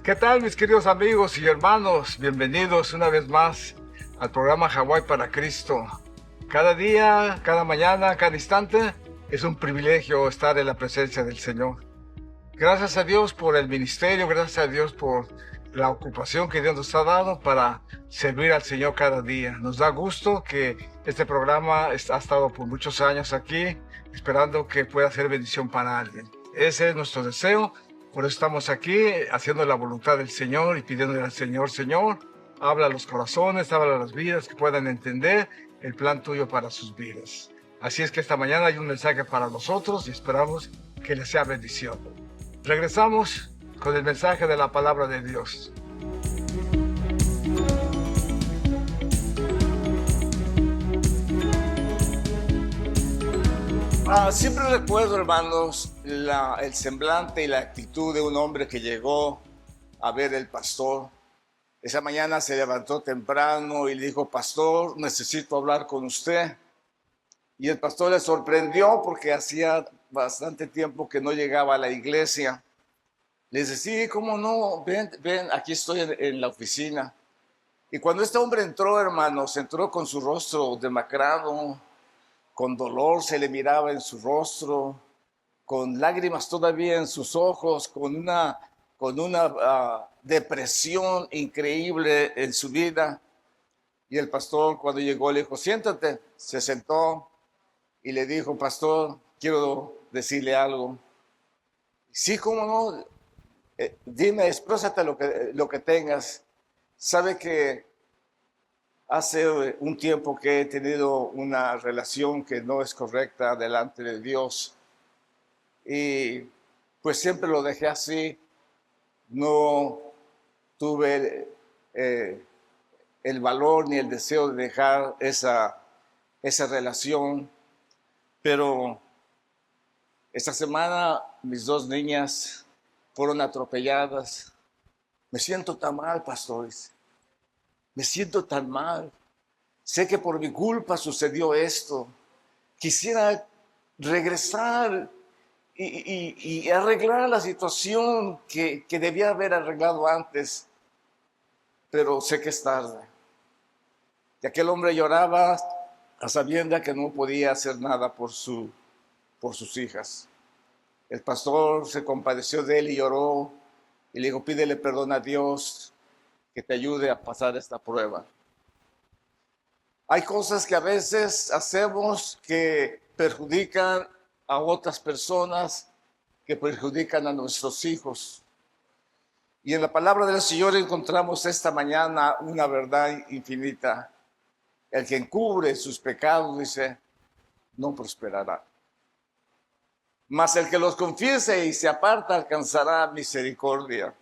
¿Qué tal, mis queridos amigos y hermanos? Bienvenidos una vez más al programa Hawái para Cristo. Cada día, cada mañana, cada instante es un privilegio estar en la presencia del Señor. Gracias a Dios por el ministerio, gracias a Dios por la ocupación que Dios nos ha dado para servir al Señor cada día. Nos da gusto que este programa ha estado por muchos años aquí, esperando que pueda ser bendición para alguien. Ese es nuestro deseo. Por eso estamos aquí haciendo la voluntad del Señor y pidiéndole al Señor, Señor, habla a los corazones, habla a las vidas, que puedan entender el plan tuyo para sus vidas. Así es que esta mañana hay un mensaje para nosotros y esperamos que les sea bendición. Regresamos con el mensaje de la palabra de Dios. Siempre recuerdo, hermanos, el semblante y la actitud de un hombre que llegó a ver el pastor. Esa mañana se levantó temprano y le dijo: pastor, necesito hablar con usted. Y el pastor le sorprendió porque hacía bastante tiempo que no llegaba a la iglesia. Le dice: sí, cómo no, ven, aquí estoy en la oficina. Y cuando este hombre entró, hermanos, entró con su rostro demacrado, con dolor se le miraba en su rostro, con lágrimas todavía en sus ojos, con una depresión increíble en su vida. Y el pastor, cuando llegó, le dijo: siéntate. Se sentó y le dijo: pastor, quiero decirle algo. Sí, cómo no, dime, exprésate lo que tengas. Sabe que hace un tiempo que he tenido una relación que no es correcta delante de Dios y pues siempre lo dejé así. No tuve el valor ni el deseo de dejar esa relación, pero esta semana mis dos niñas fueron atropelladas. Me siento tan mal, pastores. Me siento tan mal. Sé que por mi culpa sucedió esto. Quisiera regresar y arreglar la situación que debía haber arreglado antes, pero sé que es tarde. Y aquel hombre lloraba a sabiendas que no podía hacer nada por sus hijas. El pastor se compadeció de él y lloró y le dijo: pídele perdón a Dios que te ayude a pasar esta prueba. Hay cosas que a veces hacemos que perjudican a otras personas, que perjudican a nuestros hijos. Y en la palabra del Señor encontramos esta mañana una verdad infinita. El que encubre sus pecados, dice, no prosperará. Mas el que los confiese y se aparta alcanzará misericordia.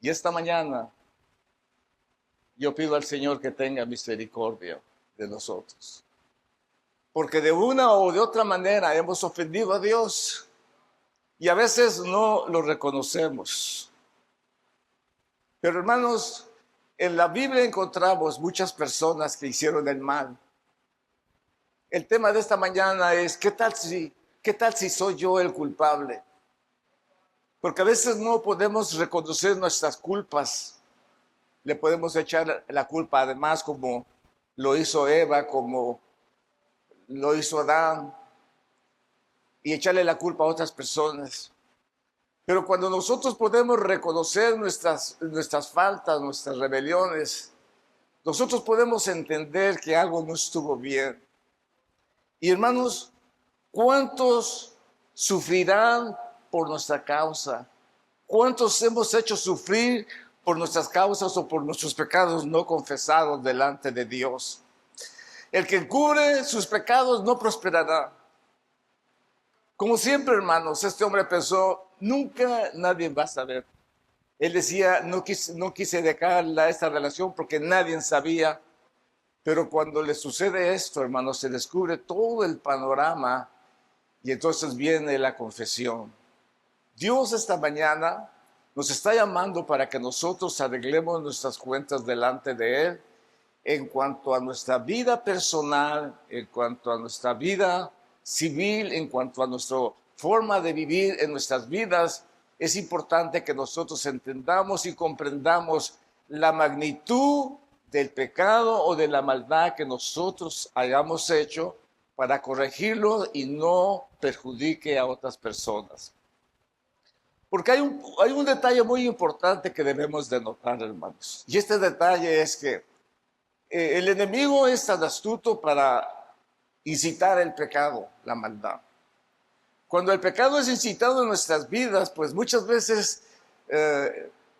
Y esta mañana yo pido al Señor que tenga misericordia de nosotros. Porque de una o de otra manera hemos ofendido a Dios y a veces no lo reconocemos. Pero hermanos, en la Biblia encontramos muchas personas que hicieron el mal. El tema de esta mañana es: ¿qué tal si soy yo el culpable? Porque a veces no podemos reconocer nuestras culpas. Le podemos echar la culpa además, como lo hizo Eva, como lo hizo Adán, y echarle la culpa a otras personas. Pero cuando nosotros podemos reconocer nuestras faltas, nuestras rebeliones, nosotros podemos entender que algo no estuvo bien. Y hermanos, ¿cuántos sufrirán por nuestra causa? ¿Cuántos hemos hecho sufrir por nuestras causas o por nuestros pecados no confesados delante de Dios? El que encubre sus pecados no prosperará. Como siempre, hermanos, este hombre pensó: nunca nadie va a saber. Él decía: no quise dejar esta relación porque nadie sabía. Pero cuando le sucede esto, hermanos, se descubre todo el panorama y entonces viene la confesión. Dios esta mañana nos está llamando para que nosotros arreglemos nuestras cuentas delante de Él en cuanto a nuestra vida personal, en cuanto a nuestra vida civil, en cuanto a nuestra forma de vivir en nuestras vidas, es importante que nosotros entendamos y comprendamos la magnitud del pecado o de la maldad que nosotros hayamos hecho para corregirlo y no perjudique a otras personas. Porque hay un detalle muy importante que debemos de notar, hermanos. Y este detalle es que el enemigo es tan astuto para incitar el pecado, la maldad. Cuando el pecado es incitado en nuestras vidas, pues muchas veces,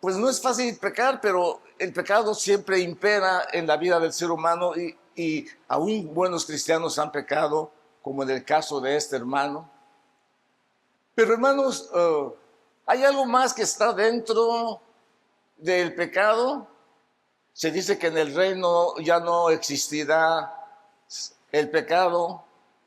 pues no es fácil pecar, pero el pecado siempre impera en la vida del ser humano y aún buenos cristianos han pecado, como en el caso de este hermano. Pero hermanos, hay algo más que está dentro del pecado. Se dice que en el reino ya no existirá el pecado,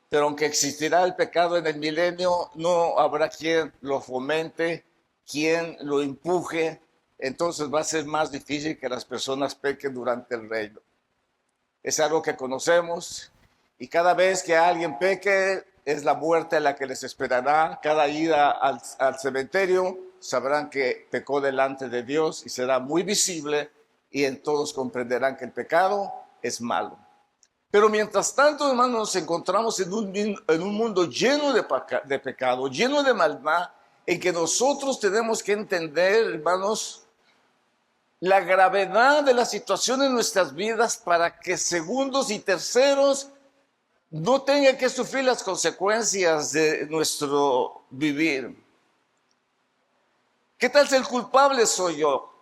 pero aunque existirá el pecado en el milenio, no habrá quien lo fomente, quien lo empuje. Entonces va a ser más difícil que las personas pequen durante el reino. Es algo que conocemos y cada vez que alguien peque es la muerte la que les esperará. Cada ida al cementerio sabrán que pecó delante de Dios y será muy visible y en todos comprenderán que el pecado es malo. Pero mientras tanto, hermanos, nos encontramos en un mundo lleno de pecado, lleno de maldad, en que nosotros tenemos que entender, hermanos, la gravedad de la situación en nuestras vidas para que segundos y terceros no tengan que sufrir las consecuencias de nuestro vivir. ¿Qué tal si el culpable soy yo?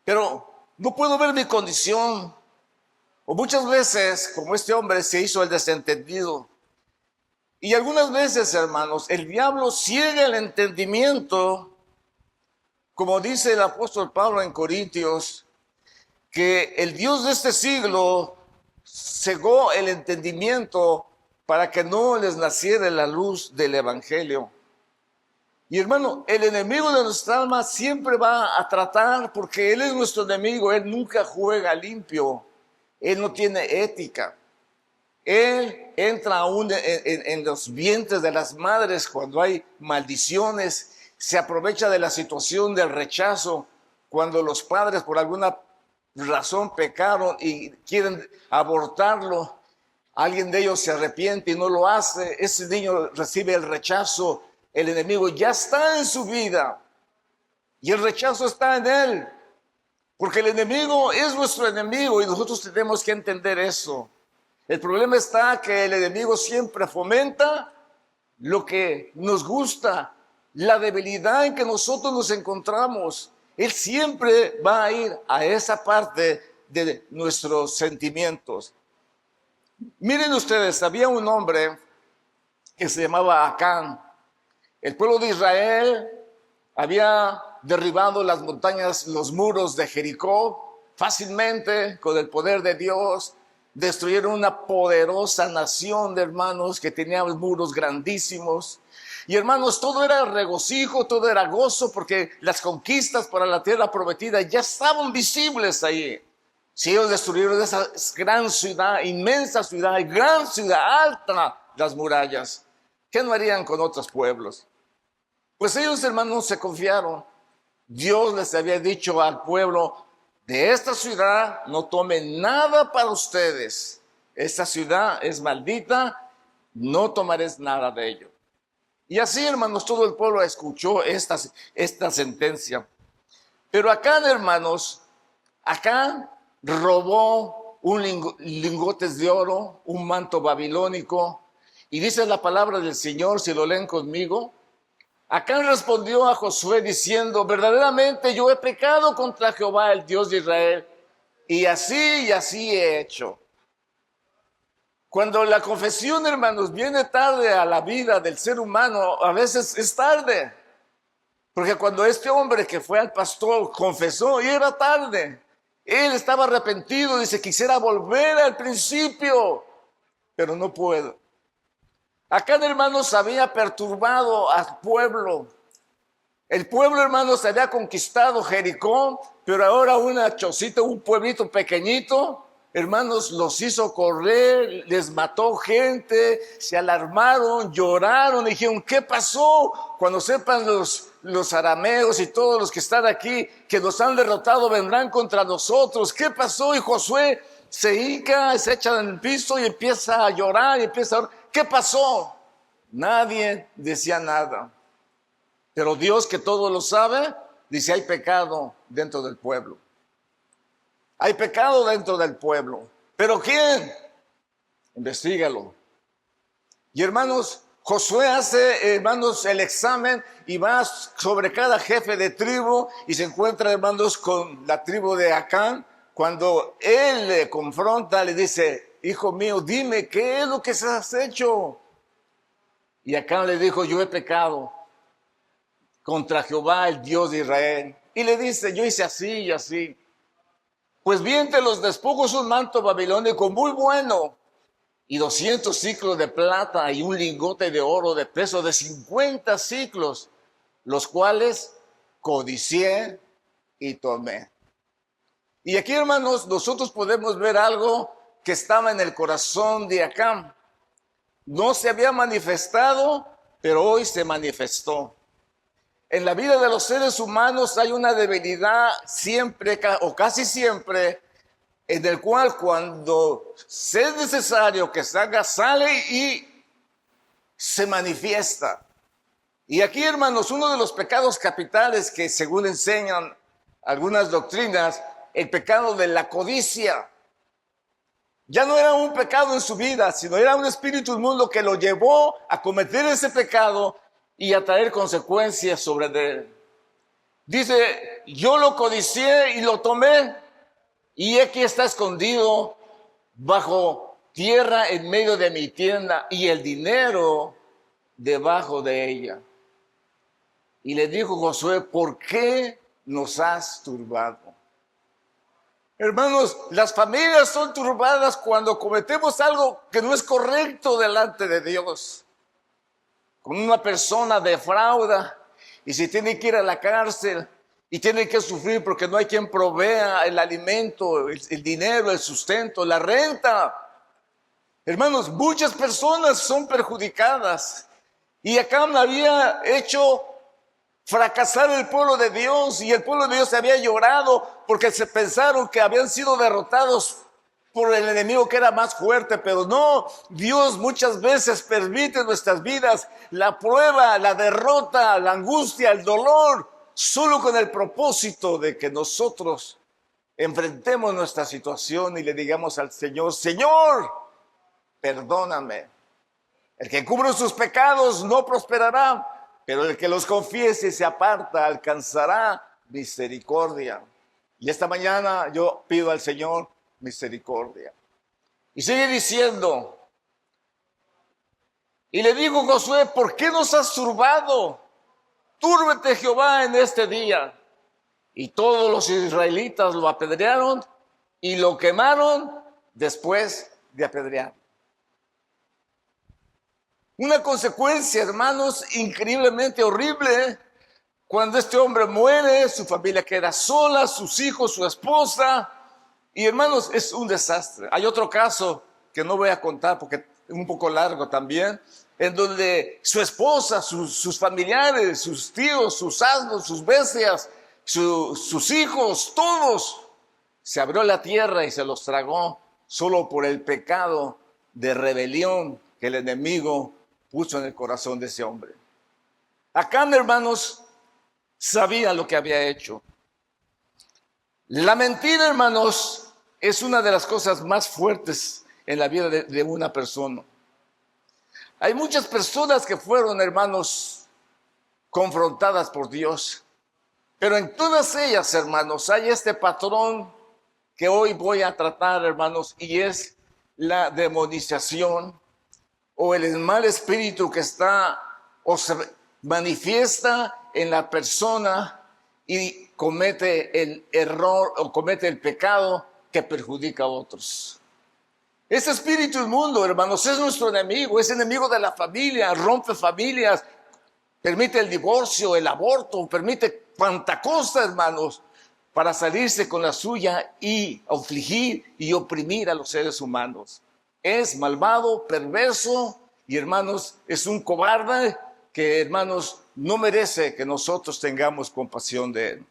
Pero no puedo ver mi condición. O muchas veces, como este hombre, se hizo el desentendido. Y algunas veces, hermanos, el diablo ciega el entendimiento, como dice el apóstol Pablo en Corintios, que el Dios de este siglo cegó el entendimiento para que no les naciera la luz del evangelio. Y hermano, el enemigo de nuestra alma siempre va a tratar, porque él es nuestro enemigo, él nunca juega limpio. Él no tiene ética. Él entra aún en los vientres de las madres cuando hay maldiciones. Se aprovecha de la situación del rechazo cuando los padres por alguna razón pecaron y quieren abortarlo. Alguien de ellos se arrepiente y no lo hace. Ese niño recibe el rechazo. El enemigo ya está en su vida y el rechazo está en él. Porque el enemigo es nuestro enemigo y nosotros tenemos que entender eso. El problema está que el enemigo siempre fomenta lo que nos gusta, la debilidad en que nosotros nos encontramos. Él siempre va a ir a esa parte de nuestros sentimientos. Miren ustedes, había un hombre que se llamaba Acán. El pueblo de Israel había derribado las montañas, los muros de Jericó fácilmente con el poder de Dios. Destruyeron una poderosa nación de hermanos que tenía muros grandísimos. Y hermanos, todo era regocijo, todo era gozo, porque las conquistas para la tierra prometida ya estaban visibles ahí. Si ellos destruyeron esa gran ciudad, inmensa ciudad, gran ciudad, alta, las murallas, ¿qué no harían con otros pueblos? Pues ellos, hermanos, se confiaron. Dios les había dicho al pueblo, de esta ciudad no tomen nada para ustedes. Esta ciudad es maldita, no tomaréis nada de ello. Y así, hermanos, todo el pueblo escuchó esta sentencia. Pero acá, hermanos, acá robó lingotes de oro, un manto babilónico. Y dice la palabra del Señor, si lo leen conmigo, Acán respondió a Josué diciendo, verdaderamente yo he pecado contra Jehová, el Dios de Israel, y así he hecho. Cuando la confesión, hermanos, viene tarde a la vida del ser humano, a veces es tarde. Porque cuando este hombre que fue al pastor confesó, y era tarde. Él estaba arrepentido, dice, quisiera volver al principio, pero no puedo. Acán, hermanos, había perturbado al pueblo. El pueblo, hermanos, había conquistado Jericó, pero ahora una chocita, un pueblito pequeñito, hermanos, los hizo correr, les mató gente, se alarmaron, lloraron, dijeron, ¿qué pasó? Cuando sepan los los arameos y todos los que están aquí, que nos han derrotado, vendrán contra nosotros. ¿Qué pasó? Y Josué se hinca, se echa en el piso y empieza a llorar y empieza a orar. ¿Qué pasó? Nadie decía nada. Pero Dios, que todo lo sabe, dice: hay pecado dentro del pueblo. Hay pecado dentro del pueblo. ¿Pero quién? Investígalo. Y hermanos, Josué hace, hermanos, el examen y va sobre cada jefe de tribu y se encuentra, hermanos, con la tribu de Acán. Cuando él le confronta, le dice: hijo mío, dime, ¿qué es lo que has hecho? Y Acán le dijo: yo he pecado contra Jehová, el Dios de Israel. Y le dice: yo hice así y así. Pues bien, te los despojos un manto babilónico muy bueno, y 200 ciclos de plata y un lingote de oro de peso de 50 ciclos, los cuales codicié y tomé. Y aquí, hermanos, nosotros podemos ver algo que estaba en el corazón de Acán. No se había manifestado, pero hoy se manifestó. En la vida de los seres humanos hay una debilidad siempre o casi siempre, en el cual cuando es necesario que salga, sale y se manifiesta. Y aquí, hermanos, uno de los pecados capitales que según enseñan algunas doctrinas, el pecado de la codicia. Ya no era un pecado en su vida, sino era un espíritu inmundo que lo llevó a cometer ese pecado y a traer consecuencias sobre él. Dice: yo lo codicié y lo tomé, y aquí está escondido bajo tierra en medio de mi tienda, y el dinero debajo de ella. Y le dijo Josué: ¿por qué nos has turbado? Hermanos, las familias son turbadas cuando cometemos algo que no es correcto delante de Dios. Cuando una persona defrauda y se tiene que ir a la cárcel y tiene que sufrir porque no hay quien provea el alimento, el dinero, el sustento, la renta. Hermanos, muchas personas son perjudicadas. Y Acán había hecho fracasar el pueblo de Dios, y el pueblo de Dios había llorado porque se pensaron que habían sido derrotados por el enemigo que era más fuerte. Pero no, Dios muchas veces permite en nuestras vidas la prueba, la derrota, la angustia, el dolor, solo con el propósito de que nosotros enfrentemos nuestra situación y le digamos al Señor: Señor, perdóname. El que cubre sus pecados no prosperará, pero el que los confiese y se aparta alcanzará misericordia. Y esta mañana yo pido al Señor misericordia. Y sigue diciendo: y le dijo Josué: ¿por qué nos has turbado? Túrbete Jehová en este día. Y todos los israelitas lo apedrearon y lo quemaron después de apedrear. Una consecuencia, hermanos, increíblemente horrible. Cuando este hombre muere, su familia queda sola, sus hijos, su esposa. Y hermanos, es un desastre. Hay otro caso que no voy a contar porque es un poco largo también, en donde su esposa, sus familiares, sus tíos, sus asnos, sus bestias, sus hijos, todos, se abrió la tierra y se los tragó solo por el pecado de rebelión que el enemigo puso en el corazón de ese hombre. Acán, hermanos, sabía lo que había hecho. La mentira, hermanos, es una de las cosas más fuertes en la vida de una persona. Hay muchas personas que fueron, hermanos, confrontadas por Dios, pero en todas ellas, hermanos, hay este patrón que hoy voy a tratar, hermanos, y es la demonización, o el mal espíritu que está o se manifiesta en la persona y comete el error o comete el pecado que perjudica a otros. Ese espíritu inmundo, hermanos, es nuestro enemigo, es enemigo de la familia, rompe familias, permite el divorcio, el aborto, permite cuanta cosa, hermanos, para salirse con la suya y afligir y oprimir a los seres humanos. Es malvado, perverso y, hermanos, es un cobarde que, hermanos, no merece que nosotros tengamos compasión de él.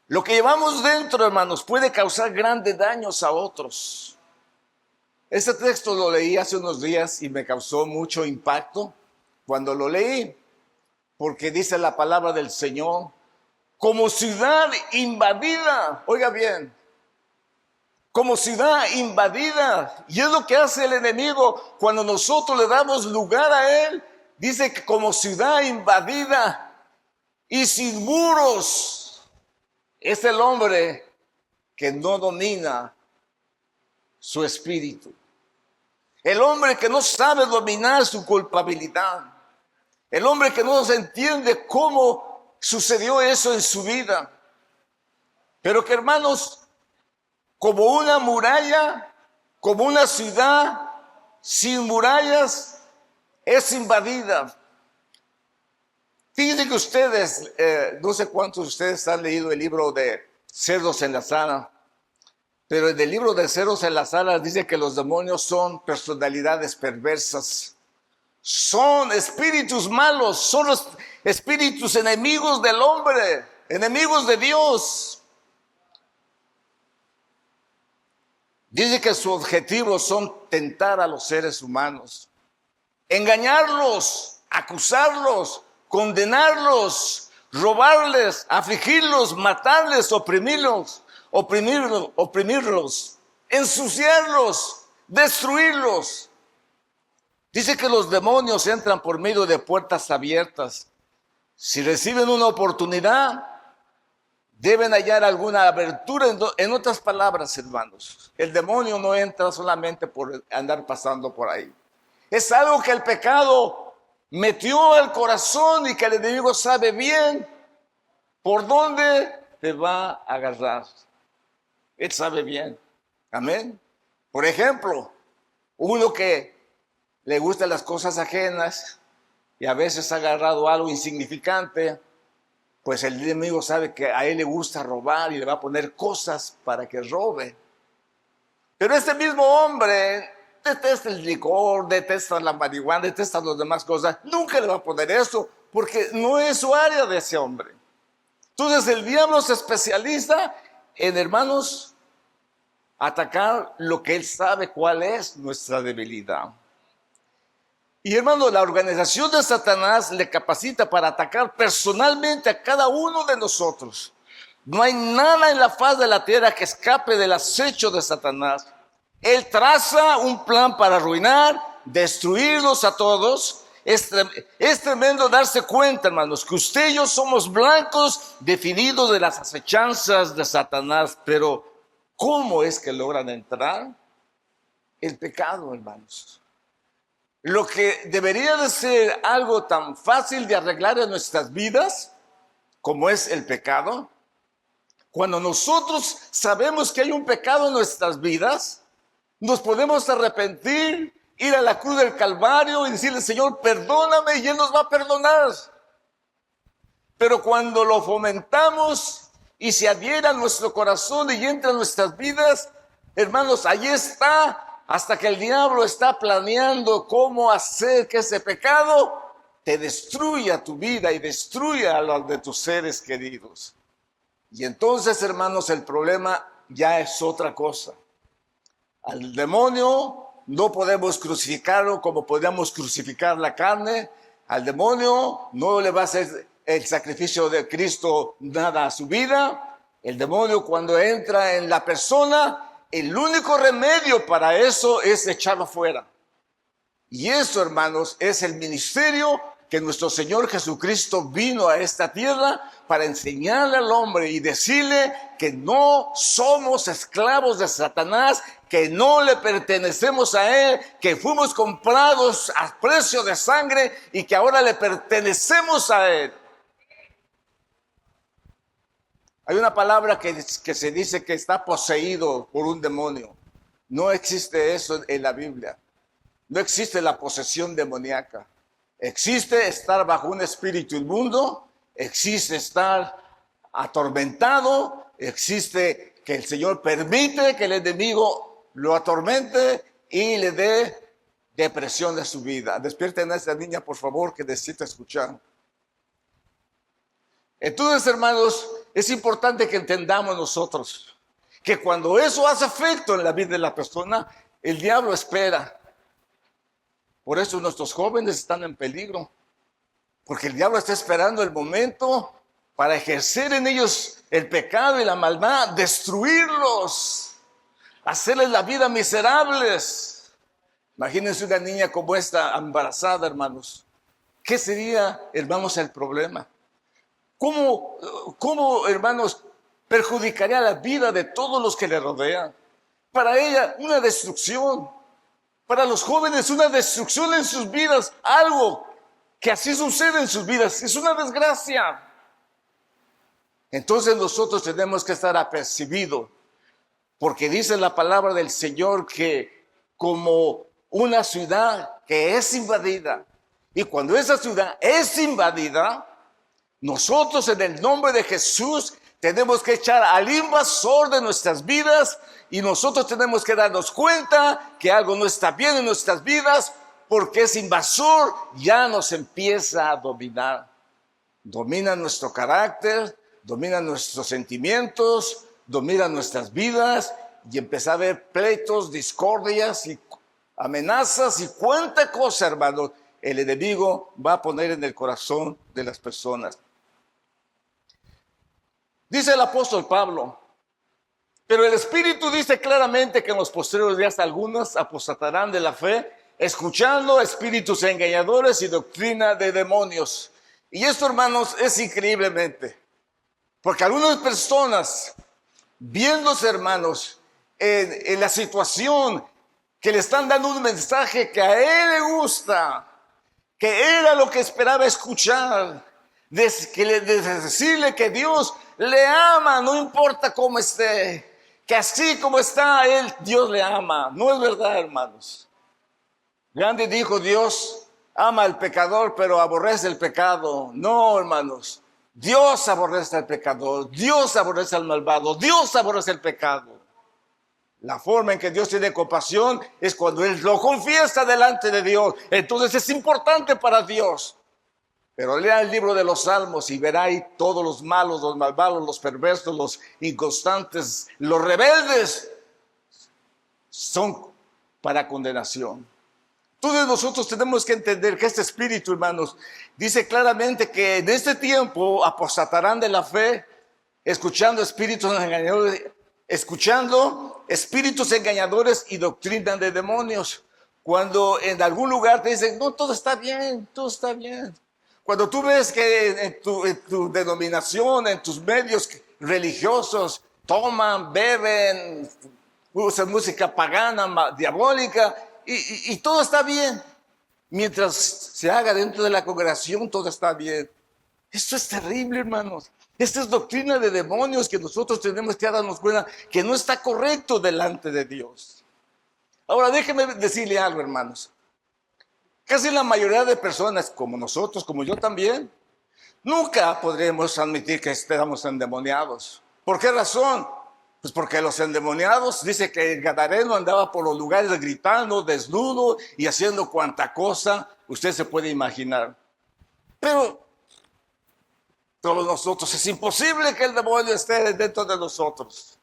Lo que llevamos dentro, hermanos, puede causar grandes daños a otros. Este texto lo leí hace unos días y me causó mucho impacto cuando lo leí, porque dice la palabra del Señor, como ciudad invadida, oiga bien, como ciudad invadida. Y es lo que hace el enemigo cuando nosotros le damos lugar a él. Dice que como ciudad invadida y sin muros, es el hombre que no domina su espíritu. El hombre que no sabe dominar su culpabilidad. El hombre que no se entiende cómo sucedió eso en su vida. Pero que, hermanos, como una muralla, como una ciudad sin murallas, es invadida. Fíjense que ustedes, no sé cuántos de ustedes han leído el libro de Cerdos en la Sala, pero en el libro de Cerdos en la Sala dice que los demonios son personalidades perversas, son espíritus malos, son los espíritus enemigos del hombre, enemigos de Dios. Dice que su objetivo son tentar a los seres humanos, engañarlos, acusarlos, condenarlos, robarles, afligirlos, matarles, oprimirlos, ensuciarlos, destruirlos. Dice que los demonios entran por medio de puertas abiertas. Si reciben una oportunidad, deben hallar alguna abertura. En otras palabras, hermanos, el demonio no entra solamente por andar pasando por ahí. Es algo que el pecado metió al corazón y que el enemigo sabe bien por dónde te va a agarrar. Él sabe bien. Amén. Por ejemplo, uno que le gustan las cosas ajenas y a veces ha agarrado algo insignificante, pues el enemigo sabe que a él le gusta robar y le va a poner cosas para que robe. Pero este mismo hombre detesta el licor, detesta la marihuana, detesta las demás cosas. Nunca le va a poner eso porque no es su área de ese hombre. Entonces el diablo se especializa en, hermanos, atacar lo que él sabe cuál es nuestra debilidad. Y hermano, la organización de Satanás le capacita para atacar personalmente a cada uno de nosotros. No hay nada en la faz de la tierra que escape del acecho de Satanás. Él traza un plan para arruinar, destruirlos a todos. Es tremendo darse cuenta, hermanos, que usted y yo somos blancos definidos de las acechanzas de Satanás. Pero, ¿cómo es que logran entrar? El pecado, hermanos. Lo que debería de ser algo tan fácil de arreglar en nuestras vidas, como es el pecado, cuando nosotros sabemos que hay un pecado en nuestras vidas, nos podemos arrepentir, ir a la cruz del Calvario y decirle, Señor, perdóname, y Él nos va a perdonar. Pero cuando lo fomentamos y se adhiere a nuestro corazón y entra en nuestras vidas, hermanos, ahí está. Hasta que el diablo está planeando cómo hacer que ese pecado te destruya tu vida y destruya a los de tus seres queridos. Y entonces, hermanos, el problema ya es otra cosa. Al demonio no podemos crucificarlo como podemos crucificar la carne. Al demonio no le va a hacer el sacrificio de Cristo nada a su vida. El demonio, cuando entra en la persona, el único remedio para eso es echarlo fuera. Y eso, hermanos, es el ministerio que nuestro Señor Jesucristo vino a esta tierra para enseñarle al hombre y decirle que no somos esclavos de Satanás, que no le pertenecemos a él, que fuimos comprados a precio de sangre y que ahora le pertenecemos a él. Hay una palabra que se dice que está poseído por un demonio. No existe eso en la Biblia. No existe la posesión demoníaca. Existe estar bajo un espíritu inmundo, existe estar atormentado, existe que el Señor permite que el enemigo lo atormente y le dé depresión de su vida. Despierten a esta niña, por favor, que necesita escuchar. Entonces, hermanos, es importante que entendamos nosotros que cuando eso hace efecto en la vida de la persona, el diablo espera. Por eso nuestros jóvenes están en peligro, porque el diablo está esperando el momento para ejercer en ellos el pecado y la maldad, destruirlos, hacerles la vida miserables. Imagínense una niña como esta, embarazada, hermanos. ¿Qué sería, hermanos, el problema? ¿Cómo, hermanos, perjudicaría la vida de todos los que le rodean? Para ella, una destrucción. Para los jóvenes, una destrucción en sus vidas. Algo que así sucede en sus vidas. Es una desgracia. Entonces nosotros tenemos que estar apercibidos. Porque dice la palabra del Señor que como una ciudad que es invadida. Y cuando esa ciudad es invadida, nosotros en el nombre de Jesús tenemos que echar al invasor de nuestras vidas y nosotros tenemos que darnos cuenta que algo no está bien en nuestras vidas porque ese invasor ya nos empieza a dominar. Domina nuestro carácter, domina nuestros sentimientos, domina nuestras vidas y empieza a haber pleitos, discordias y amenazas y cuánta cosa, hermano, el enemigo va a poner en el corazón de las personas. Dice el apóstol Pablo, pero el Espíritu dice claramente que en los posteriores días algunos apostatarán de la fe, escuchando espíritus engañadores y doctrina de demonios. Y esto, hermanos, es increíblemente, porque algunas personas, viéndose, hermanos, en la situación que le están dando un mensaje que a él le gusta, que era lo que esperaba escuchar, decirle que Dios le ama, no importa cómo esté, que así como está él, Dios le ama. No es verdad, hermanos. Gandhi dijo, Dios ama al pecador, pero aborrece el pecado. No, hermanos. Dios aborrece al pecador, Dios aborrece al malvado, Dios aborrece el pecado. La forma en que Dios tiene compasión es cuando Él lo confiesa delante de Dios. Entonces es importante para Dios. Pero lea el libro de los Salmos y verá ahí todos los malos, los malvados, los perversos, los inconstantes, los rebeldes, son para condenación. Entonces nosotros tenemos que entender que este espíritu, hermanos, dice claramente que en este tiempo apostatarán de la fe, escuchando espíritus engañadores y doctrina de demonios. Cuando en algún lugar te dicen, no, todo está bien, todo está bien. Cuando tú ves que en tu denominación, en tus medios religiosos, toman, beben, usan música pagana, diabólica, y todo está bien. Mientras se haga dentro de la congregación, todo está bien. Esto es terrible, hermanos. Esta es doctrina de demonios que nosotros tenemos que darnos cuenta que no está correcto delante de Dios. Ahora, déjenme decirle algo, hermanos. Casi la mayoría de personas, como nosotros, como yo también, nunca podremos admitir que estamos endemoniados. ¿Por qué razón? Pues porque los endemoniados, dice que el gadareno andaba por los lugares gritando, desnudo y haciendo cuanta cosa usted se puede imaginar. Pero todos nosotros, es imposible que el demonio esté dentro de nosotros.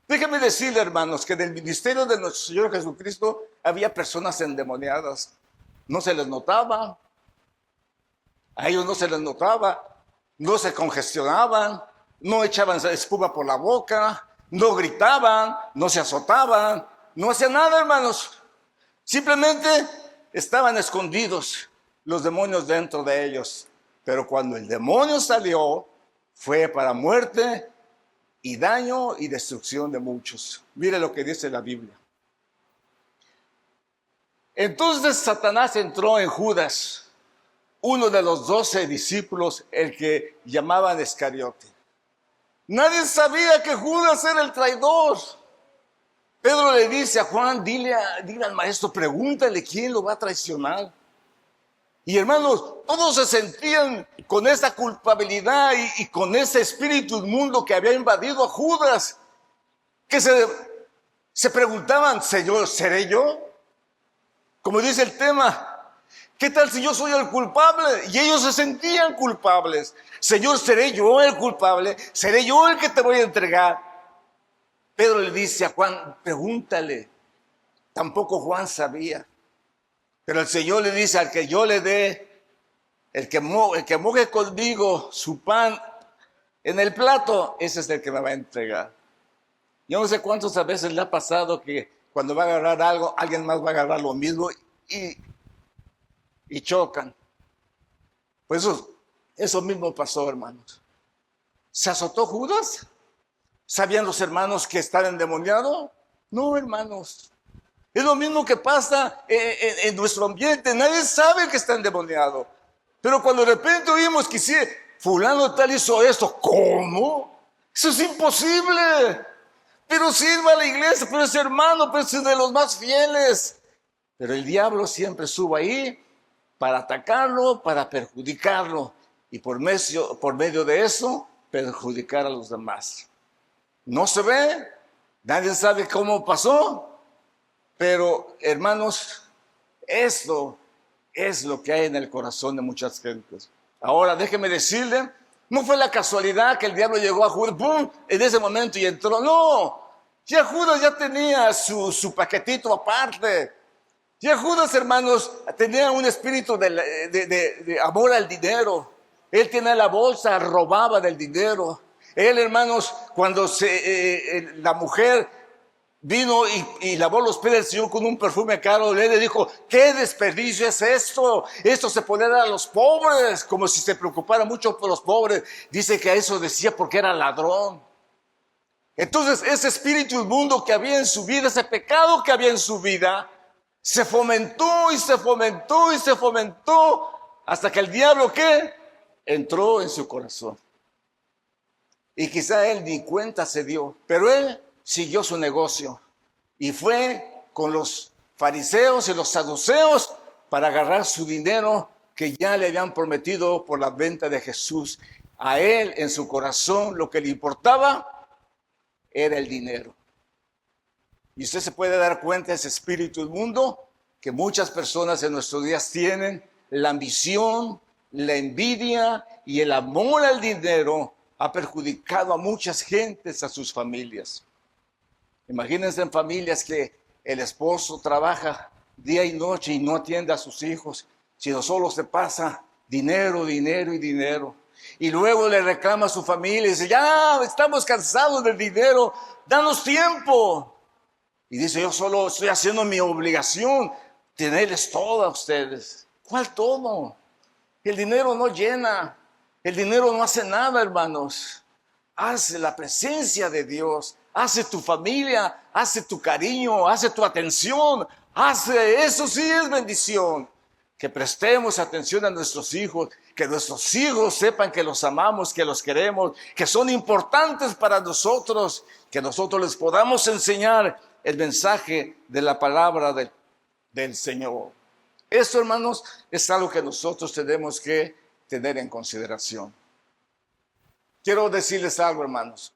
Déjenme decirle, hermanos, que en el ministerio de nuestro Señor Jesucristo había personas endemoniadas. No se les notaba, a ellos no se les notaba, no se congestionaban, no echaban espuma por la boca, no gritaban, no se azotaban, no hacían nada, hermanos. Simplemente estaban escondidos los demonios dentro de ellos. Pero cuando el demonio salió, fue para muerte y daño y destrucción de muchos. Mire lo que dice la Biblia. Entonces Satanás entró en Judas, uno de los 12 discípulos, el que llamaban Iscariote. Nadie sabía que Judas era el traidor. Pedro le dice a Juan, dile al maestro, pregúntale quién lo va a traicionar. Y hermanos, todos se sentían con esa culpabilidad y con ese espíritu inmundo que había invadido a Judas, que se preguntaban, Señor, ¿seré yo? Como dice el tema, ¿qué tal si yo soy el culpable? Y ellos se sentían culpables. Señor, ¿seré yo el culpable? ¿Seré yo el que te voy a entregar? Pedro le dice a Juan, pregúntale. Tampoco Juan sabía. Pero el Señor le dice, al que yo le dé, el que moje conmigo su pan en el plato, ese es el que me va a entregar. Yo no sé cuántas veces le ha pasado que cuando va a agarrar algo, alguien más va a agarrar lo mismo y chocan. Pues eso mismo pasó, hermanos. ¿Se azotó Judas? ¿Sabían los hermanos que estaba endemoniado? No, hermanos. Es lo mismo que pasa en nuestro ambiente. Nadie sabe que está endemoniado. Pero cuando de repente oímos que sí, fulano tal hizo esto, ¿cómo? Eso es imposible. Pero sirva a la iglesia, pero es hermano, pero es de los más fieles. Pero el diablo siempre sube ahí para atacarlo, para perjudicarlo. Y por medio de eso, perjudicar a los demás. No se ve, nadie sabe cómo pasó, pero hermanos, esto es lo que hay en el corazón de muchas gentes. Ahora, déjeme decirle, no fue la casualidad que el diablo llegó a Judas, ¡pum!, en ese momento y entró. No, ya Judas ya tenía su paquetito aparte. Ya Judas, hermanos, tenía un espíritu de amor al dinero. Él tenía la bolsa, robaba del dinero. Él, hermanos, cuando la mujer vino y lavó los pies del Señor con un perfume caro, él le dijo, ¿qué desperdicio es esto? Esto se puede dar a los pobres, como si se preocupara mucho por los pobres. Dice que a eso decía porque era ladrón. Entonces, ese espíritu inmundo que había en su vida, ese pecado que había en su vida, se fomentó y se fomentó y se fomentó hasta que el diablo, ¿qué? Entró en su corazón. Y quizá él ni cuenta se dio, pero él siguió su negocio y fue con los fariseos y los saduceos para agarrar su dinero que ya le habían prometido por la venta de Jesús. A él, en su corazón, lo que le importaba era el dinero. Y usted se puede dar cuenta de ese espíritu inmundo que muchas personas en nuestros días tienen, la ambición, la envidia y el amor al dinero ha perjudicado a muchas gentes, a sus familias. Imagínense en familias que el esposo trabaja día y noche y no atiende a sus hijos, sino solo se pasa dinero, dinero y dinero. Y luego le reclama a su familia y dice, ya estamos cansados del dinero, danos tiempo. Y dice, yo solo estoy haciendo mi obligación, tenerles todo a ustedes. ¿Cuál todo? El dinero no llena, el dinero no hace nada, hermanos. Hace la presencia de Dios, hace tu familia, hace tu cariño, hace tu atención, eso sí es bendición. Que prestemos atención a nuestros hijos, que nuestros hijos sepan que los amamos, que los queremos, que son importantes para nosotros, que nosotros les podamos enseñar el mensaje de la palabra del Señor. Esto, hermanos, es algo que nosotros tenemos que tener en consideración. Quiero decirles algo, hermanos.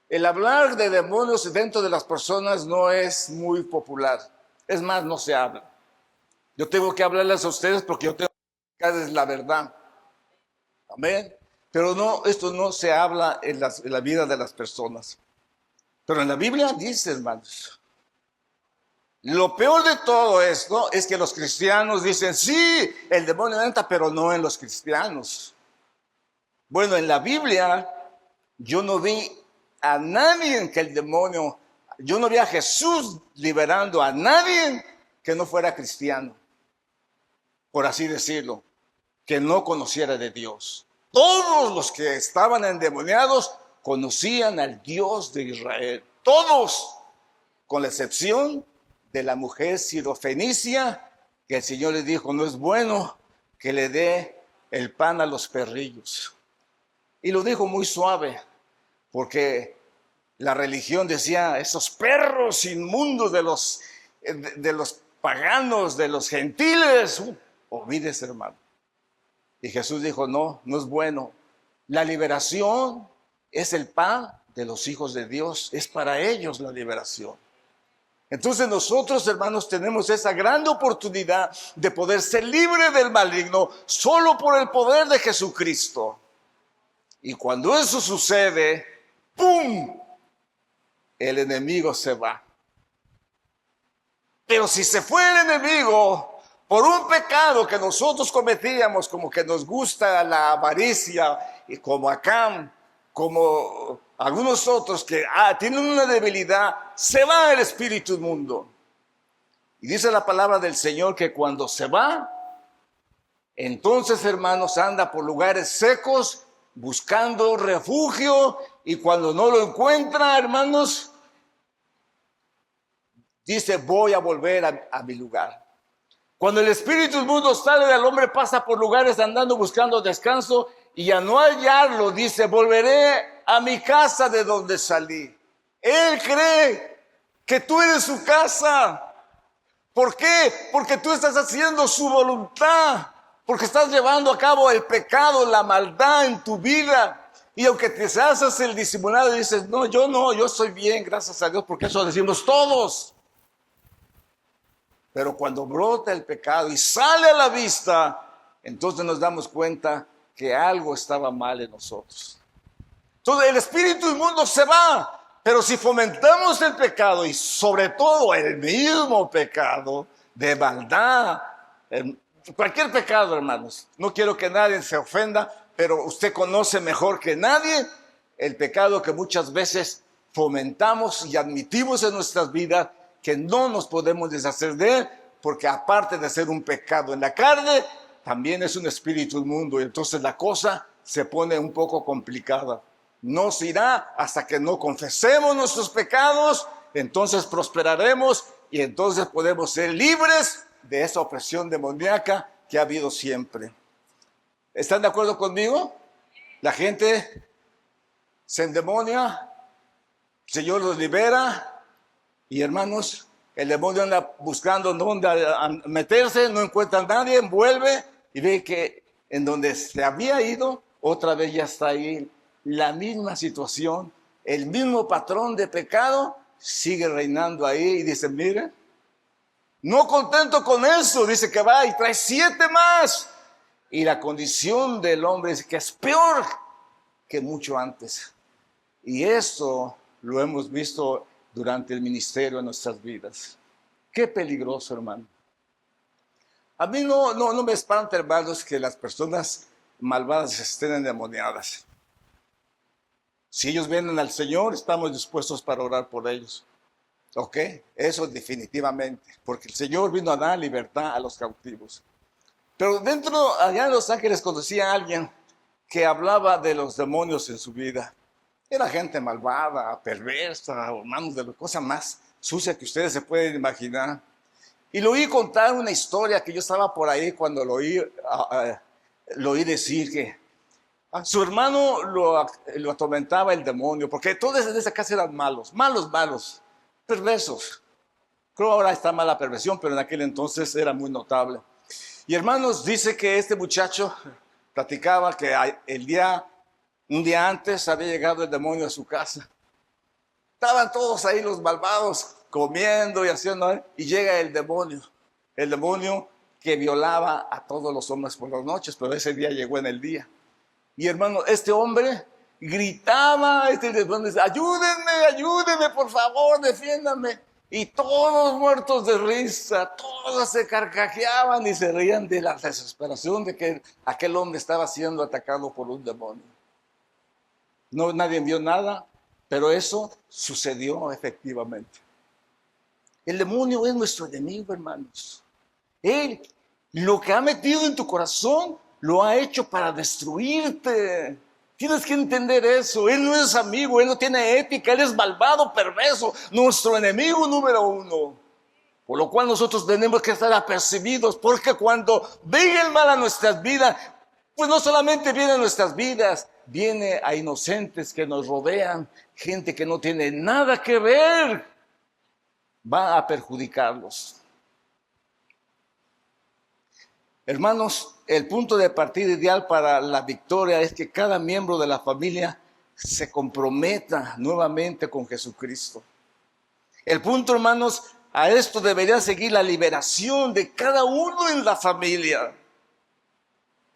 El hablar de demonios dentro de las personas no es muy popular. Es más, no se habla. Yo tengo que hablarles a ustedes porque yo tengo que explicarles la verdad. Amén. Pero no, esto no se habla en la vida de las personas. Pero en la Biblia dice, hermanos, lo peor de todo esto es que los cristianos dicen, sí, el demonio entra, pero no en los cristianos. Bueno, en la Biblia yo no vi a nadie que el demonio, yo no vi a Jesús liberando a nadie que no fuera cristiano, por así decirlo, que no conociera de Dios. Todos los que estaban endemoniados conocían al Dios de Israel, todos, con la excepción de la mujer sirofenicia, que el Señor le dijo, no es bueno que le dé el pan a los perrillos. Y lo dijo muy suave, porque la religión decía, esos perros inmundos de los paganos, de los gentiles, olvídese, hermano. Y Jesús dijo, no es bueno. La liberación es el pan de los hijos de Dios, es para ellos la liberación. Entonces nosotros, hermanos, tenemos esa gran oportunidad de poder ser libres del maligno solo por el poder de Jesucristo. Y cuando eso sucede, ¡pum!, el enemigo se va. Pero si se fue el enemigo por un pecado que nosotros cometíamos, como que nos gusta la avaricia, y como Acán, como algunos otros que tienen una debilidad, se va el espíritu inmundo. Y dice la palabra del Señor que cuando se va, entonces, hermanos, anda por lugares secos buscando refugio, y cuando no lo encuentra, hermanos, dice: voy a volver a mi lugar. Cuando el espíritu inmundo sale del hombre, pasa por lugares andando buscando descanso, y a no hallarlo, dice: volveré a mi casa de donde salí. Él cree que tú eres su casa. ¿Por qué? Porque tú estás haciendo su voluntad, porque estás llevando a cabo el pecado, la maldad en tu vida. Y aunque te haces el disimulado y dices: no, yo estoy bien, gracias a Dios, porque eso decimos todos. Pero cuando brota el pecado y sale a la vista, entonces nos damos cuenta que algo estaba mal en nosotros. Entonces el espíritu inmundo se va, pero si fomentamos el pecado, y sobre todo el mismo pecado de maldad, cualquier pecado, hermanos, no quiero que nadie se ofenda, pero usted conoce mejor que nadie el pecado que muchas veces fomentamos y admitimos en nuestras vidas, que no nos podemos deshacer de él, porque aparte de ser un pecado en la carne, también es un espíritu inmundo, y entonces la cosa se pone un poco complicada. No se irá hasta que no confesemos nuestros pecados, entonces prosperaremos, y entonces podemos ser libres de esa opresión demoníaca que ha habido siempre. ¿Están de acuerdo conmigo? La gente se endemonia, el Señor los libera. Y hermanos, el demonio anda buscando dónde meterse, no encuentra a nadie, vuelve y ve que en donde se había ido, otra vez ya está ahí. La misma situación, el mismo patrón de pecado sigue reinando ahí, y dice: mire, no contento con eso, dice que va y trae 7 más. Y la condición del hombre es que es peor que mucho antes. Y esto lo hemos visto durante el ministerio de nuestras vidas. Qué peligroso, hermano. A mí no me espanta, hermanos, que las personas malvadas estén endemoniadas. Si ellos vienen al Señor, estamos dispuestos para orar por ellos. ¿Ok? Eso definitivamente. Porque el Señor vino a dar libertad a los cautivos. Pero allá en Los Ángeles, conocí a alguien que hablaba de los demonios en su vida. Era gente malvada, perversa, hermanos, de la cosa más sucia que ustedes se pueden imaginar. Y lo oí contar una historia que yo estaba por ahí cuando lo oí decir que su hermano lo atormentaba el demonio, porque todos en esa casa eran malos, perversos. Creo ahora está mala perversión, pero en aquel entonces era muy notable. Y hermanos, dice que este muchacho platicaba que un día antes había llegado el demonio a su casa. Estaban todos ahí los malvados comiendo y haciendo, y llega el demonio que violaba a todos los hombres por las noches, pero ese día llegó en el día. Y hermano, este hombre gritaba, este demonio decía: ayúdenme, por favor, defiéndanme. Y todos muertos de risa, todos se carcajeaban y se reían de la desesperación de que aquel hombre estaba siendo atacado por un demonio. No, nadie vio nada, pero eso sucedió efectivamente. El demonio es nuestro enemigo, hermanos. Él, lo que ha metido en tu corazón, lo ha hecho para destruirte. Tienes que entender eso. Él no es amigo, él no tiene ética, él es malvado, perverso, nuestro enemigo número 1. Por lo cual nosotros tenemos que estar apercibidos, porque cuando venga el mal a nuestras vidas, pues no solamente viene a nuestras vidas, viene a inocentes que nos rodean, gente que no tiene nada que ver, va a perjudicarlos. Hermanos, el punto de partida ideal para la victoria es que cada miembro de la familia se comprometa nuevamente con Jesucristo. El punto, hermanos, A esto debería seguir la liberación de cada uno en la familia.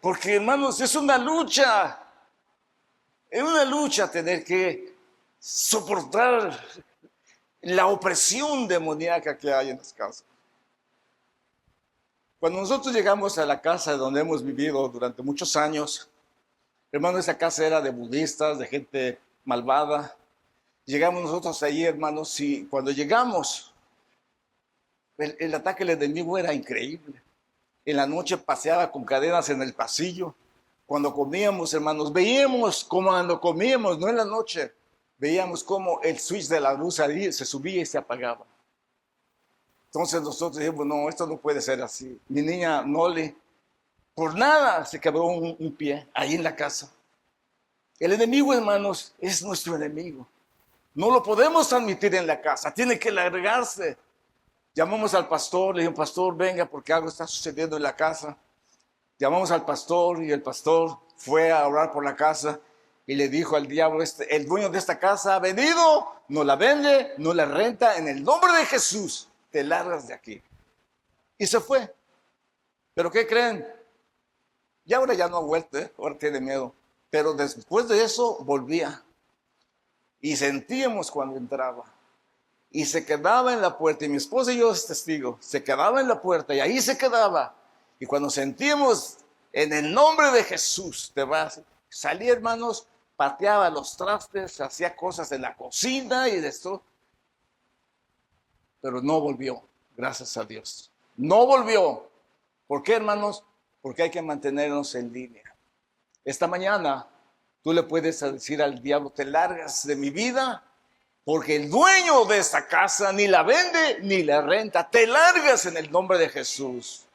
Porque, hermanos, es una lucha. Es una lucha tener que soportar la opresión demoníaca que hay en las casas. Cuando nosotros llegamos a la casa donde hemos vivido durante muchos años, hermano, esa casa era de budistas, de gente malvada. Llegamos nosotros ahí, hermanos, y cuando llegamos, el ataque del enemigo era increíble. En la noche paseaba con cadenas en el pasillo. Cuando comíamos, hermanos, veíamos cómo cuando comíamos, no en la noche, veíamos cómo el switch de la luz ahí se subía y se apagaba. Entonces nosotros dijimos, no, esto no puede ser así. Mi niña Noli, por nada se quebró un pie ahí en la casa. El enemigo, hermanos, es nuestro enemigo. No lo podemos admitir en la casa, tiene que largarse. Llamamos al pastor, le dijimos, pastor, venga, porque algo está sucediendo en la casa. Llamamos al pastor y el pastor fue a orar por la casa y le dijo al diablo, el dueño de esta casa ha venido, no la vende, no la renta, en el nombre de Jesús, te largas de aquí. Y se fue. ¿Pero qué creen? Y ahora ya no ha vuelto, ahora tiene miedo. Pero después de eso volvía. Y sentíamos cuando entraba. Y se quedaba en la puerta, y mi esposa y yo es testigo, se quedaba en la puerta y ahí se quedaba. Y cuando sentimos en el nombre de Jesús, te vas, salía, hermanos, pateaba los trastes, hacía cosas en la cocina y de esto. Pero no volvió, gracias a Dios. No volvió. ¿Por qué, hermanos? Porque hay que mantenernos en línea. Esta mañana tú le puedes decir al diablo, te largas de mi vida, porque el dueño de esta casa ni la vende ni la renta. Te largas en el nombre de Jesús.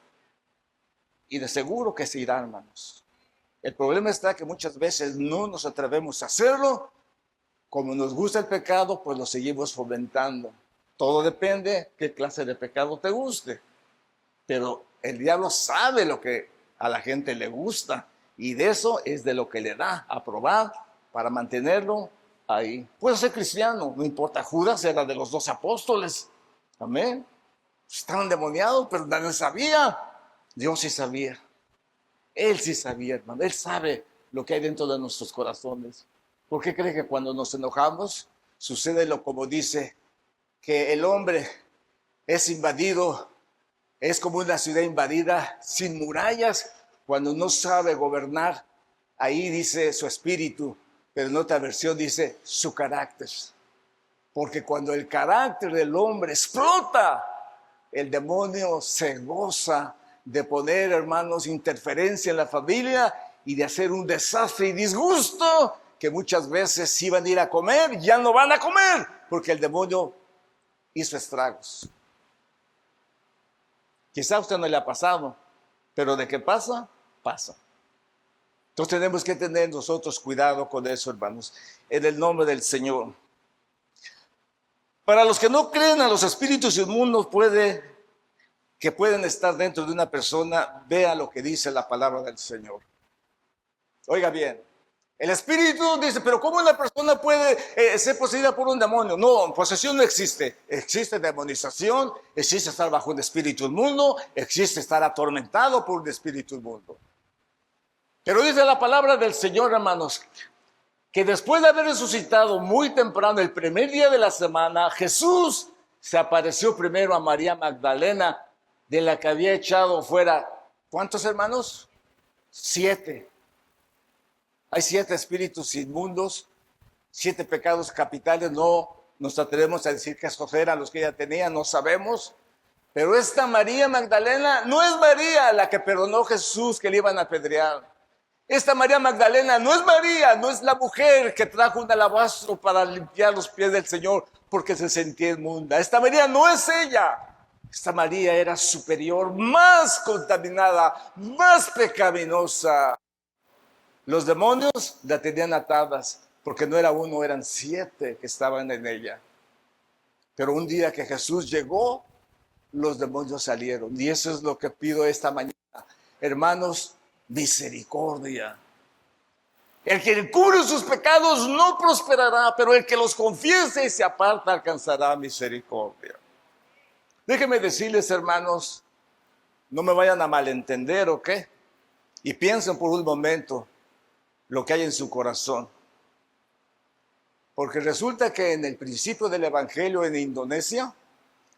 Y de seguro que se irá, hermanos. El problema está que muchas veces no nos atrevemos a hacerlo. Como nos gusta el pecado, pues lo seguimos fomentando. Todo depende qué clase de pecado te guste. Pero el diablo sabe lo que a la gente le gusta. Y de eso es de lo que le da a probar para mantenerlo ahí. Puede ser cristiano, no importa. Judas era de los 12 apóstoles. Amén. Estaban endemoniados, pero nadie sabía. Dios sí sabía. Él sí sabía, hermano. Él sabe lo que hay dentro de nuestros corazones. ¿Por qué cree que cuando nos enojamos sucede lo como dice que el hombre es invadido, es como una ciudad invadida sin murallas cuando no sabe gobernar? Ahí dice su espíritu, pero en otra versión dice su carácter. Porque cuando el carácter del hombre explota, el demonio se goza de poner, hermanos, interferencia en la familia y de hacer un desastre y disgusto que muchas veces iban a ir a comer, ya no van a comer, porque el demonio hizo estragos. Quizá a usted no le ha pasado, pero de qué pasa, pasa. Entonces tenemos que tener nosotros cuidado con eso, hermanos, en el nombre del Señor. Para los que no creen a los espíritus inmundos, que pueden estar dentro de una persona, vea lo que dice la palabra del Señor. Oiga bien, el espíritu dice, pero ¿cómo una persona puede ser poseída por un demonio? No, posesión no existe. Existe demonización, existe estar bajo un espíritu inmundo, existe estar atormentado por un espíritu inmundo. Pero dice la palabra del Señor, hermanos, que después de haber resucitado muy temprano, el primer día de la semana, Jesús se apareció primero a María Magdalena, de la que había echado fuera, ¿cuántos hermanos? 7. Hay 7 espíritus inmundos, 7 pecados capitales. No nos atrevemos a decir que estos eran los que ella tenía, no sabemos. Pero esta María Magdalena no es María la que perdonó a Jesús que le iban a apedrear. Esta María Magdalena no es María, no es la mujer que trajo un alabastro para limpiar los pies del Señor porque se sentía inmunda. Esta María no es ella. Esta María era superior, más contaminada, más pecaminosa. Los demonios la tenían atadas, porque no era uno, eran 7 que estaban en ella. Pero un día que Jesús llegó, los demonios salieron. Y eso es lo que pido esta mañana. Hermanos, misericordia. El que encubre sus pecados no prosperará, pero el que los confiese y se aparta alcanzará misericordia. Déjenme decirles, hermanos, no me vayan a malentender, ¿ok? Y piensen por un momento lo que hay en su corazón. Porque resulta que en el principio del Evangelio en Indonesia,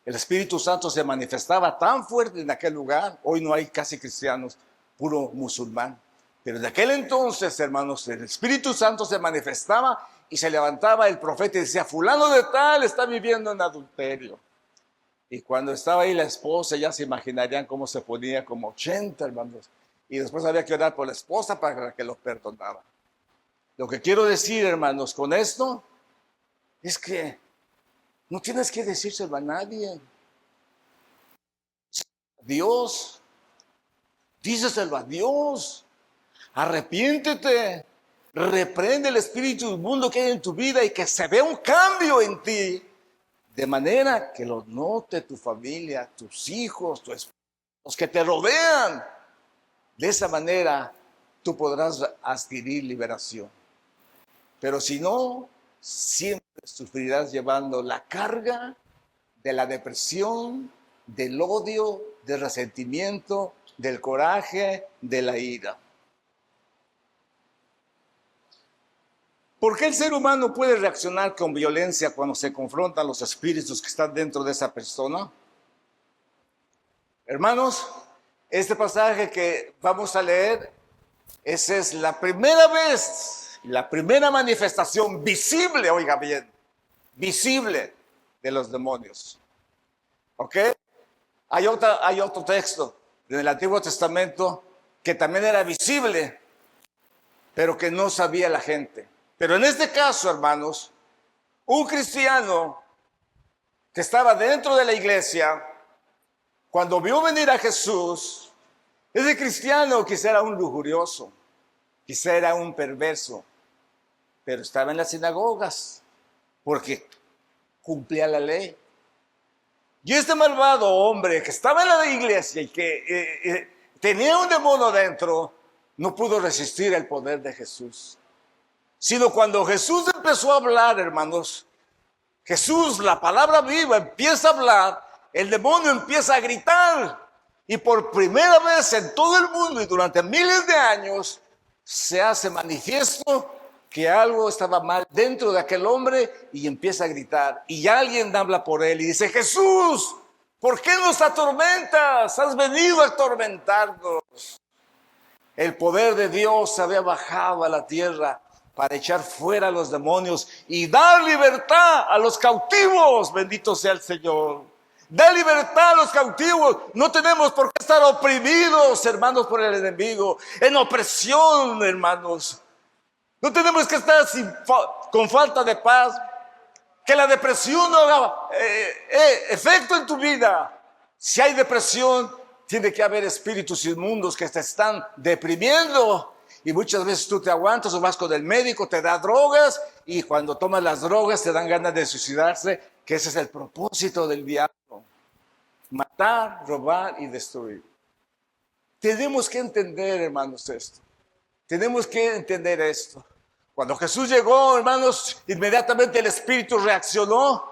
el Espíritu Santo se manifestaba tan fuerte en aquel lugar. Hoy no hay casi cristianos, puro musulmán. Pero en aquel entonces, hermanos, el Espíritu Santo se manifestaba y se levantaba el profeta y decía, fulano de tal está viviendo en adulterio. Y cuando estaba ahí la esposa, ya se imaginarían cómo se ponía, como 80, hermanos. Y después había que orar por la esposa para que lo perdonara. Lo que quiero decir, hermanos, con esto, es que no tienes que decírselo a nadie. Dios, díselo a Dios. Arrepiéntete. Reprende el espíritu inmundo que hay en tu vida y que se vea un cambio en ti. De manera que lo note tu familia, tus hijos, tu esposa, los que te rodean. De esa manera tú podrás adquirir liberación. Pero si no, siempre sufrirás llevando la carga de la depresión, del odio, del resentimiento, del coraje, de la ira. ¿Por qué el ser humano puede reaccionar con violencia cuando se confrontan los espíritus que están dentro de esa persona? Hermanos, este pasaje que vamos a leer, esa es la primera vez, la primera manifestación visible, oiga bien, visible de los demonios. ¿Ok? Hay otro texto en el Antiguo Testamento que también era visible, pero que no sabía la gente. Pero en este caso, hermanos, un cristiano que estaba dentro de la iglesia, cuando vio venir a Jesús, ese cristiano quizá era un lujurioso, quizá era un perverso, pero estaba en las sinagogas porque cumplía la ley. Y este malvado hombre que estaba en la iglesia y que tenía un demonio dentro, no pudo resistir el poder de Jesús. Sino cuando Jesús empezó a hablar, hermanos, Jesús, la palabra viva, empieza a hablar, el demonio empieza a gritar. Y por primera vez en todo el mundo y durante miles de años, se hace manifiesto que algo estaba mal dentro de aquel hombre y empieza a gritar. Y alguien habla por él y dice, Jesús, ¿por qué nos atormentas? Has venido a atormentarnos. El poder de Dios había bajado a la tierra para echar fuera a los demonios y dar libertad a los cautivos. Bendito sea el Señor. Da libertad a los cautivos. No tenemos por qué estar oprimidos, hermanos, por el enemigo. En opresión, hermanos. No tenemos que estar con falta de paz. Que la depresión no haga efecto en tu vida. Si hay depresión, tiene que haber espíritus inmundos que te están deprimiendo. Y muchas veces tú te aguantas o vas con el médico, te da drogas y cuando tomas las drogas te dan ganas de suicidarse, que ese es el propósito del diablo. Matar, robar y destruir. Tenemos que entender, hermanos, esto. Tenemos que entender esto. Cuando Jesús llegó, hermanos, inmediatamente el espíritu reaccionó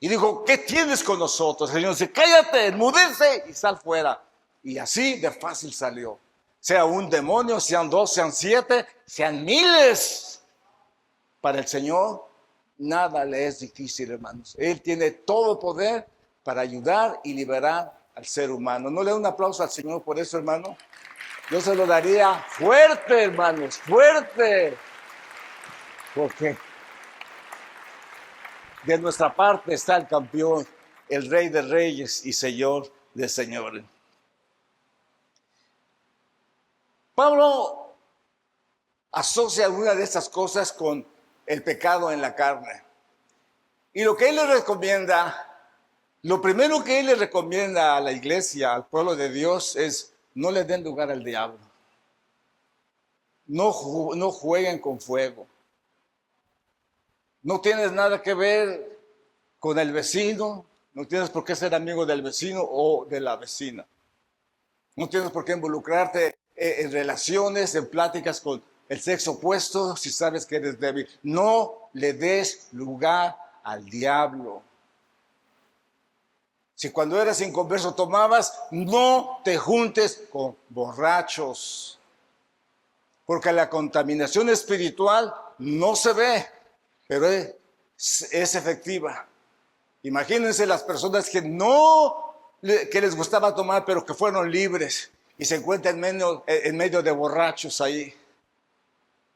y dijo, ¿qué tienes con nosotros? El Señor dice, cállate, enmudece y sal fuera. Y así de fácil salió. Sea un demonio, sean 2, sean 7, sean miles. Para el Señor, nada le es difícil, hermanos. Él tiene todo poder para ayudar y liberar al ser humano. ¿No le da un aplauso al Señor por eso, hermano? Yo se lo daría fuerte, hermanos, fuerte. Porque de nuestra parte está el campeón, el Rey de Reyes y Señor de Señores. Pablo asocia alguna de estas cosas con el pecado en la carne. Y lo que él le recomienda, lo primero que él le recomienda a la iglesia, al pueblo de Dios, es no le den lugar al diablo. No jueguen con fuego. No tienes nada que ver con el vecino, no tienes por qué ser amigo del vecino o de la vecina. No tienes por qué involucrarte en relaciones, en pláticas con el sexo opuesto si sabes que eres débil. No le des lugar al diablo. Si cuando eras inconverso tomabas, no te juntes con borrachos. Porque la contaminación espiritual no se ve, pero es efectiva. Imagínense las personas que que les gustaba tomar, pero que fueron libres y se encuentran en medio de borrachos ahí.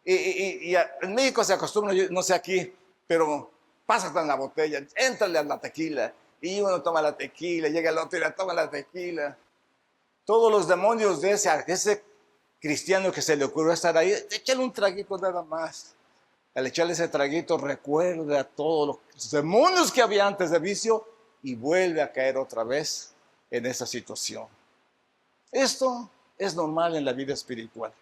Y en México se acostumbra, yo no sé aquí, pero pásate la botella, éntrale a la tequila. Y uno toma la tequila, llega el otro y la toma la tequila. Todos los demonios de ese cristiano que se le ocurrió estar ahí, échale un traguito nada más. Al echarle ese traguito recuerda todos los demonios que había antes de vicio y vuelve a caer otra vez en esa situación. Esto es normal en la vida espiritual.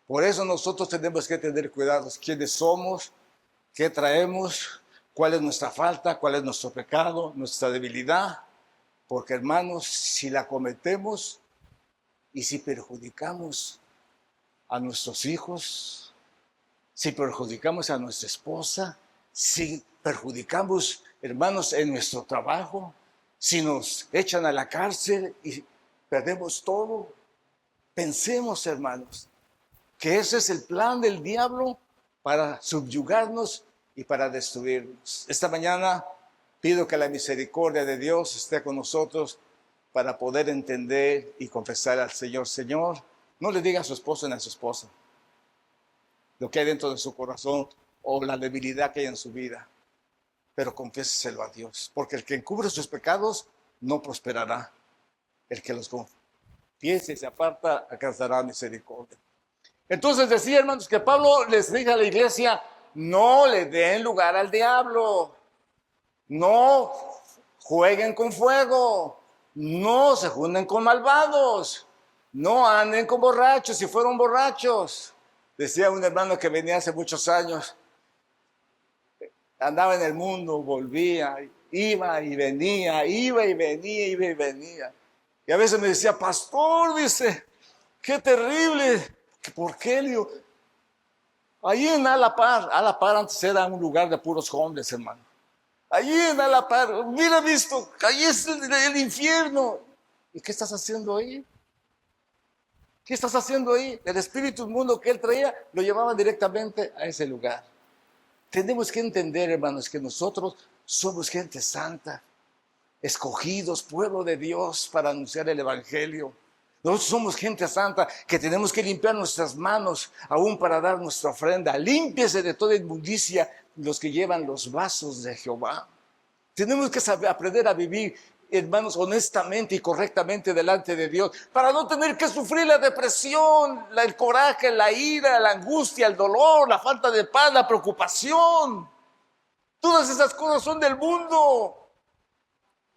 Por eso nosotros tenemos que tener cuidados. ¿Quiénes somos? ¿Qué traemos? ¿Cuál es nuestra falta? ¿Cuál es nuestro pecado? ¿Nuestra debilidad? Porque, hermanos, si la cometemos y si perjudicamos a nuestros hijos, si perjudicamos a nuestra esposa, si perjudicamos, hermanos, en nuestro trabajo, si nos echan a la cárcel y perdemos todo, pensemos, hermanos, que ese es el plan del diablo para subyugarnos y para destruirnos. Esta mañana pido que la misericordia de Dios esté con nosotros para poder entender y confesar al Señor. Señor, no le diga a su esposo ni a su esposa lo que hay dentro de su corazón o la debilidad que hay en su vida, pero confiéseselo a Dios, porque el que encubre sus pecados no prosperará. El que los confiese y se aparta alcanzará misericordia. Entonces decía, hermanos, que Pablo les dijo a la iglesia: no le den lugar al diablo, no jueguen con fuego, no se junten con malvados, no anden con borrachos si fueron borrachos. Decía un hermano que venía hace muchos años, andaba en el mundo, volvía, iba y venía, iba y venía, iba y venía. Y a veces me decía: pastor, dice, qué terrible. ¿Por qué? Le digo, allí en Alapar antes era un lugar de puros hombres, hermano. Allí en Alapar, mira visto, allí es el infierno. ¿Y qué estás haciendo ahí? ¿Qué estás haciendo ahí? El espíritu inmundo que él traía lo llevaba directamente a ese lugar. Tenemos que entender, hermanos, que nosotros somos gente santa, escogidos, pueblo de Dios para anunciar el evangelio. Nosotros somos gente santa que tenemos que limpiar nuestras manos aún para dar nuestra ofrenda. Límpiese de toda inmundicia los que llevan los vasos de Jehová. Tenemos que aprender a vivir, hermanos, honestamente y correctamente delante de Dios, para no tener que sufrir la depresión, el coraje, la ira, la angustia, el dolor, la falta de paz, la preocupación. Todas esas cosas son del mundo.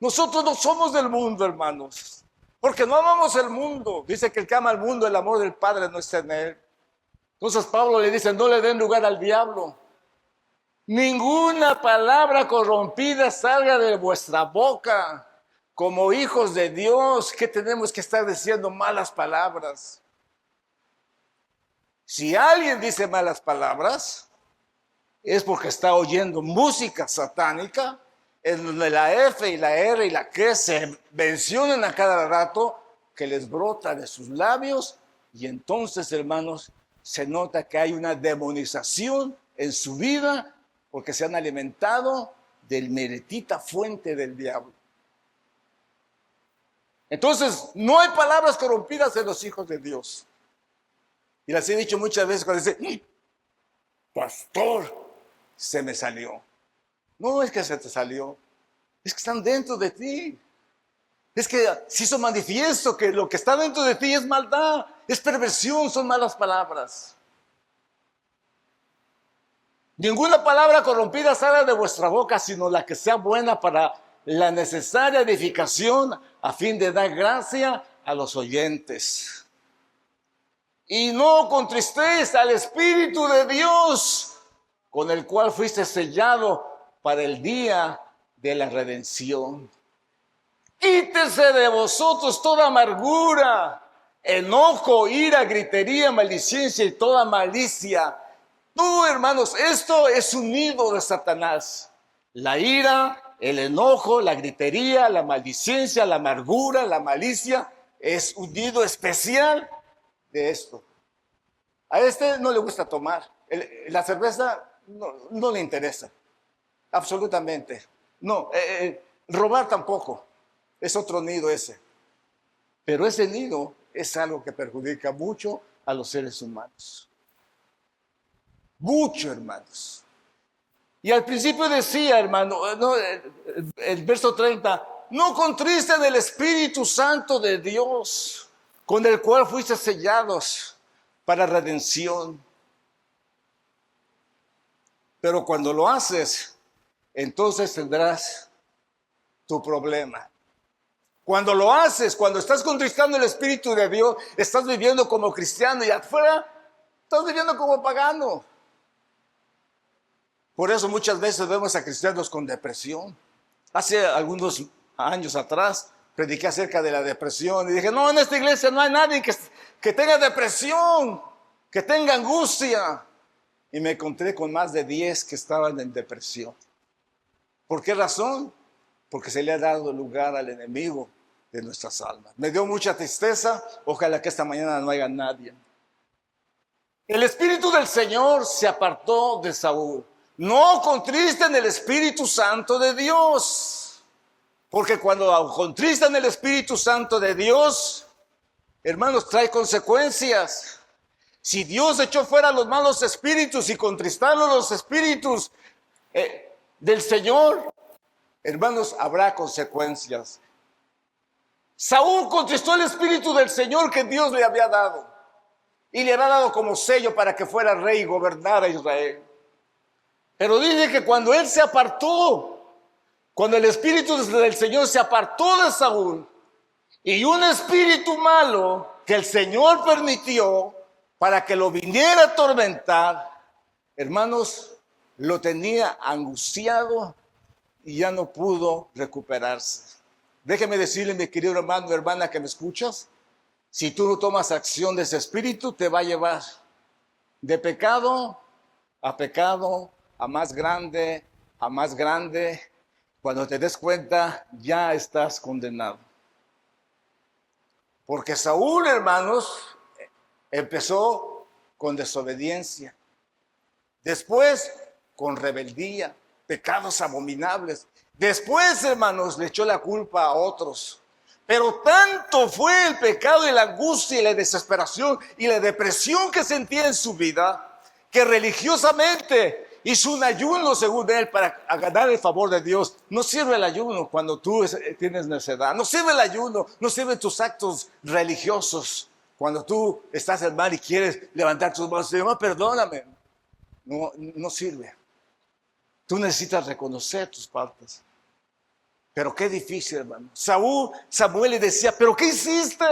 Nosotros no somos del mundo, hermanos, porque no amamos el mundo. Dice que el que ama al mundo, el amor del Padre no está en él. Entonces Pablo le dice: no le den lugar al diablo. Ninguna palabra corrompida salga de vuestra boca. Como hijos de Dios, ¿qué tenemos que estar diciendo? Malas palabras. Si alguien dice malas palabras, es porque está oyendo música satánica, en donde la F y la R y la Q se mencionan a cada rato, que les brota de sus labios, y entonces, hermanos, se nota que hay una demonización en su vida, porque se han alimentado del meretita fuente del diablo. Entonces, no hay palabras corrompidas en los hijos de Dios. Y las he dicho muchas veces cuando dice: pastor, se me salió. No es que se te salió, es que están dentro de ti. Es que se hizo manifiesto que lo que está dentro de ti es maldad, es perversión, son malas palabras. Ninguna palabra corrompida salga de vuestra boca, sino la que sea buena para la necesaria edificación, a fin de dar gracia a los oyentes. Y no contristéis al Espíritu de Dios, con el cual fuiste sellado para el día de la redención. Quítese de vosotros toda amargura, enojo, ira, gritería, maledicencia y toda malicia. No, hermanos, esto es un nido de Satanás. La ira, el enojo, la gritería, la maldicencia, la amargura, la malicia, es un nido especial de esto. A este no le gusta tomar. La cerveza no le interesa. Absolutamente. No, robar tampoco. Es otro nido ese. Pero ese nido es algo que perjudica mucho a los seres humanos. Mucho, hermanos. Y al principio decía, hermano, el verso 30, no contristen el Espíritu Santo de Dios, con el cual fuiste sellados para redención. Pero cuando lo haces, entonces tendrás tu problema. Cuando lo haces, cuando estás contristando el Espíritu de Dios, estás viviendo como cristiano y afuera estás viviendo como pagano. Por eso muchas veces vemos a cristianos con depresión. Hace algunos años atrás prediqué acerca de la depresión y dije, no, en esta iglesia no hay nadie que tenga depresión, que tenga angustia. Y me encontré con más de 10 que estaban en depresión. ¿Por qué razón? Porque se le ha dado lugar al enemigo de nuestras almas. Me dio mucha tristeza. Ojalá que esta mañana no haya nadie. El Espíritu del Señor se apartó de Saúl. No contristen el Espíritu Santo de Dios. Porque cuando contristan el Espíritu Santo de Dios, hermanos, trae consecuencias. Si Dios echó fuera los malos espíritus y contristaron los espíritus del Señor, hermanos, habrá consecuencias. Saúl contristó el Espíritu del Señor que Dios le había dado. Y le había dado como sello para que fuera rey y gobernara Israel. Pero dice que cuando él se apartó, cuando el Espíritu del Señor se apartó de Saúl, y un espíritu malo que el Señor permitió para que lo viniera a atormentar, hermanos, lo tenía angustiado y ya no pudo recuperarse. Déjeme decirle, mi querido hermano, hermana, que me escuchas, si tú no tomas acción de ese espíritu, te va a llevar de pecado, a más grande, a más grande. Cuando te des cuenta, ya estás condenado. Porque Saúl, hermanos, empezó con desobediencia. Después, con rebeldía, pecados abominables. Después, hermanos, le echó la culpa a otros. Pero tanto fue el pecado y la angustia y la desesperación y la depresión que sentía en su vida, que religiosamente hizo un ayuno según él para ganar el favor de Dios. No sirve el ayuno cuando tú tienes necedad. No sirve el ayuno, no sirven tus actos religiosos. Cuando tú estás en mal y quieres levantar tus manos y decir, perdóname. No sirve. Tú necesitas reconocer tus partes. Pero qué difícil, hermano. Samuel le decía, ¿pero qué hiciste?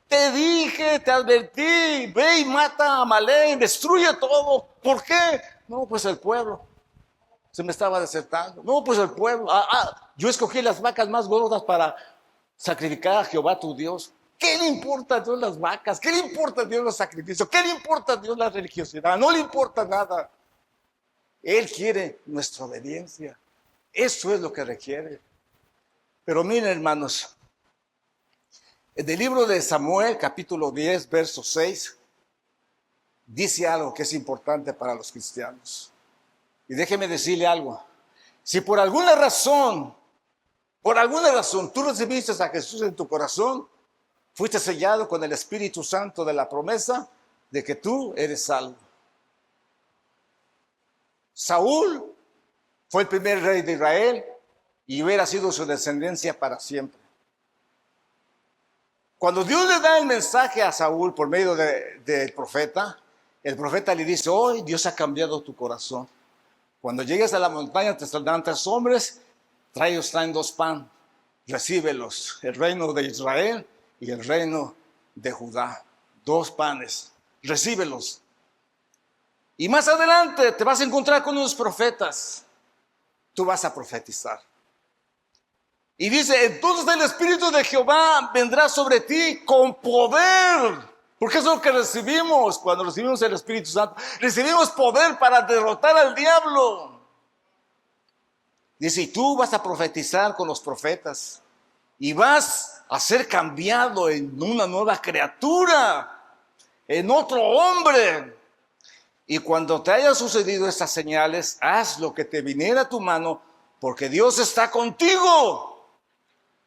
Te dije, te advertí, ve y mata a Amalek, destruye todo. ¿Por qué? No, pues el pueblo se me estaba desertando. No, pues el pueblo. Yo escogí las vacas más gordas para sacrificar a Jehová tu Dios. ¿Qué le importa a Dios las vacas? ¿Qué le importa a Dios los sacrificios? ¿Qué le importa a Dios la religiosidad? No le importa nada. Él quiere nuestra obediencia. Eso es lo que requiere. Pero miren, hermanos, en el libro de Samuel, capítulo 10, verso 6, dice algo que es importante para los cristianos. Y déjeme decirle algo. Si por alguna razón tú recibiste a Jesús en tu corazón, fuiste sellado con el Espíritu Santo de la promesa de que tú eres salvo. Saúl fue el primer rey de Israel y hubiera sido su descendencia para siempre. Cuando Dios le da el mensaje a Saúl por medio del profeta, el profeta le dice, hoy Dios ha cambiado tu corazón. Cuando llegues a la montaña te saldrán 3 hombres, ellos traen 2 pan, recíbelos, el reino de Israel y el reino de Judá. 2 panes, recíbelos. Y más adelante te vas a encontrar con unos profetas. Tú vas a profetizar. Y dice, entonces el Espíritu de Jehová vendrá sobre ti con poder. Porque eso es lo que recibimos cuando recibimos el Espíritu Santo. Recibimos poder para derrotar al diablo. Dice, y tú vas a profetizar con los profetas y vas a ser cambiado en una nueva criatura, en otro hombre. Y cuando te hayan sucedido estas señales, haz lo que te viniera a tu mano, porque Dios está contigo.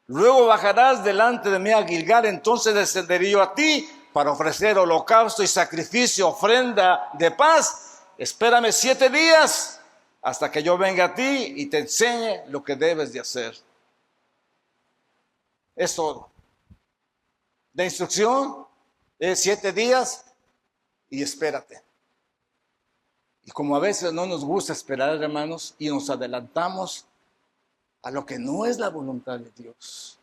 Luego bajarás delante de mí a Gilgal, entonces descenderé yo a ti para ofrecer holocausto y sacrificio, ofrenda de paz. Espérame 7 días hasta que yo venga a ti y te enseñe lo que debes de hacer. Es todo. La instrucción es 7 días y espérate. Y como a veces no nos gusta esperar, hermanos, y nos adelantamos a lo que no es la voluntad de Dios.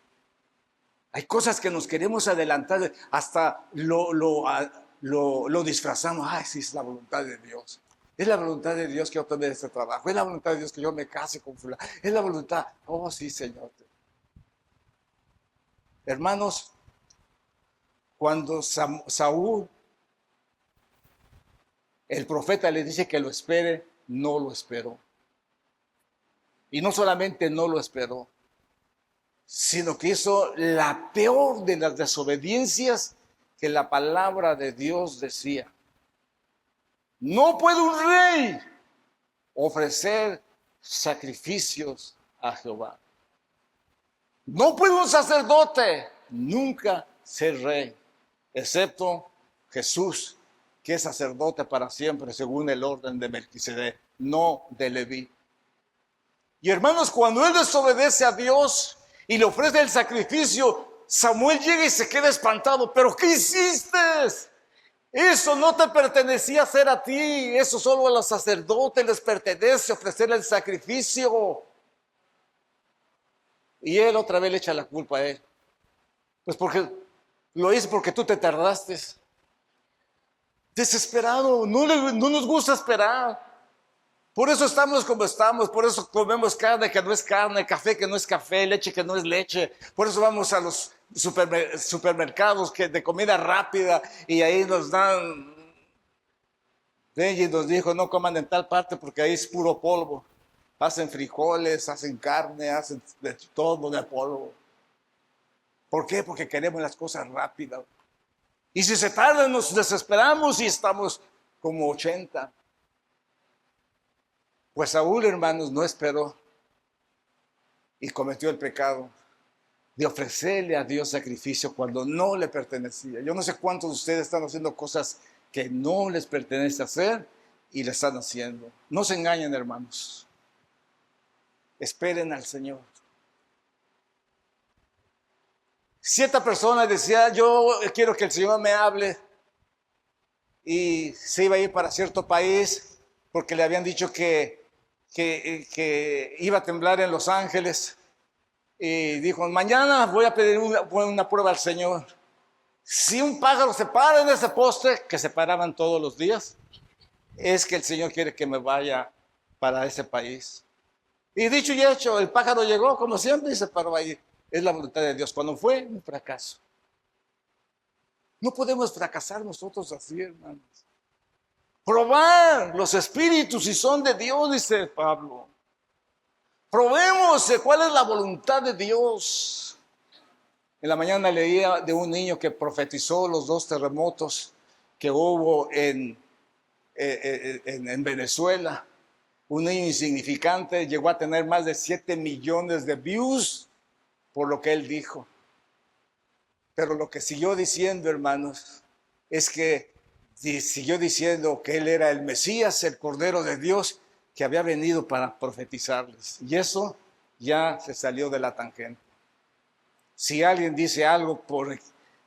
Hay cosas que nos queremos adelantar, hasta lo disfrazamos. Ay, sí, es la voluntad de Dios. Es la voluntad de Dios que yo tome este trabajo. Es la voluntad de Dios que yo me case con fulano. Es la voluntad. Oh, sí, Señor. Hermanos, cuando Saúl, el profeta, le dice que lo espere, no lo esperó. Y no solamente no lo esperó, sino que hizo la peor de las desobediencias que la palabra de Dios decía. No puede un rey ofrecer sacrificios a Jehová. No puede un sacerdote nunca ser rey, excepto Jesús, que es sacerdote para siempre según el orden de Melquisedec, no de Leví. Y hermanos, cuando él desobedece a Dios y le ofrece el sacrificio, Samuel llega y se queda espantado. ¿Pero qué hiciste? Eso no te pertenecía hacer a ti. Eso solo a los sacerdotes les pertenece, ofrecer el sacrificio. Y él otra vez le echa la culpa a él. Pues porque lo hice porque tú te tardaste. Desesperado, no nos gusta esperar. Por eso estamos como estamos, por eso comemos carne que no es carne, café que no es café, leche que no es leche. Por eso vamos a los supermercados de comida rápida y ahí nos dan. Benji nos dijo, no coman en tal parte porque ahí es puro polvo. Hacen frijoles, hacen carne, hacen de todo de polvo. ¿Por qué? Porque queremos las cosas rápidas. Y si se tardan, nos desesperamos y estamos como 80. Pues Saúl, hermanos, no esperó y cometió el pecado de ofrecerle a Dios sacrificio cuando no le pertenecía. Yo no sé cuántos de ustedes están haciendo cosas que no les pertenece hacer y le están haciendo. No se engañen, hermanos. Esperen al Señor. Cierta persona decía, yo quiero que el Señor me hable, y se iba a ir para cierto país porque le habían dicho que iba a temblar en Los Ángeles, y dijo, mañana voy a pedir una prueba al Señor. Si un pájaro se para en ese poste, que se paraban todos los días, es que el Señor quiere que me vaya para ese país. Y dicho y hecho, el pájaro llegó como siempre y se paró ahí. Es la voluntad de Dios. Cuando fue un fracaso. No podemos fracasar nosotros así, hermanos. Probar los espíritus si son de Dios, dice Pablo. Probemos cuál es la voluntad de Dios. En la mañana leía de un niño que profetizó los 2 terremotos que hubo en Venezuela. Un niño insignificante llegó a tener más de 7 millones de views por lo que él dijo. Pero lo que siguió diciendo, hermanos, es que siguió diciendo que él era el Mesías, el Cordero de Dios, que había venido para profetizarles. Y eso ya se salió de la tangente. Si alguien dice algo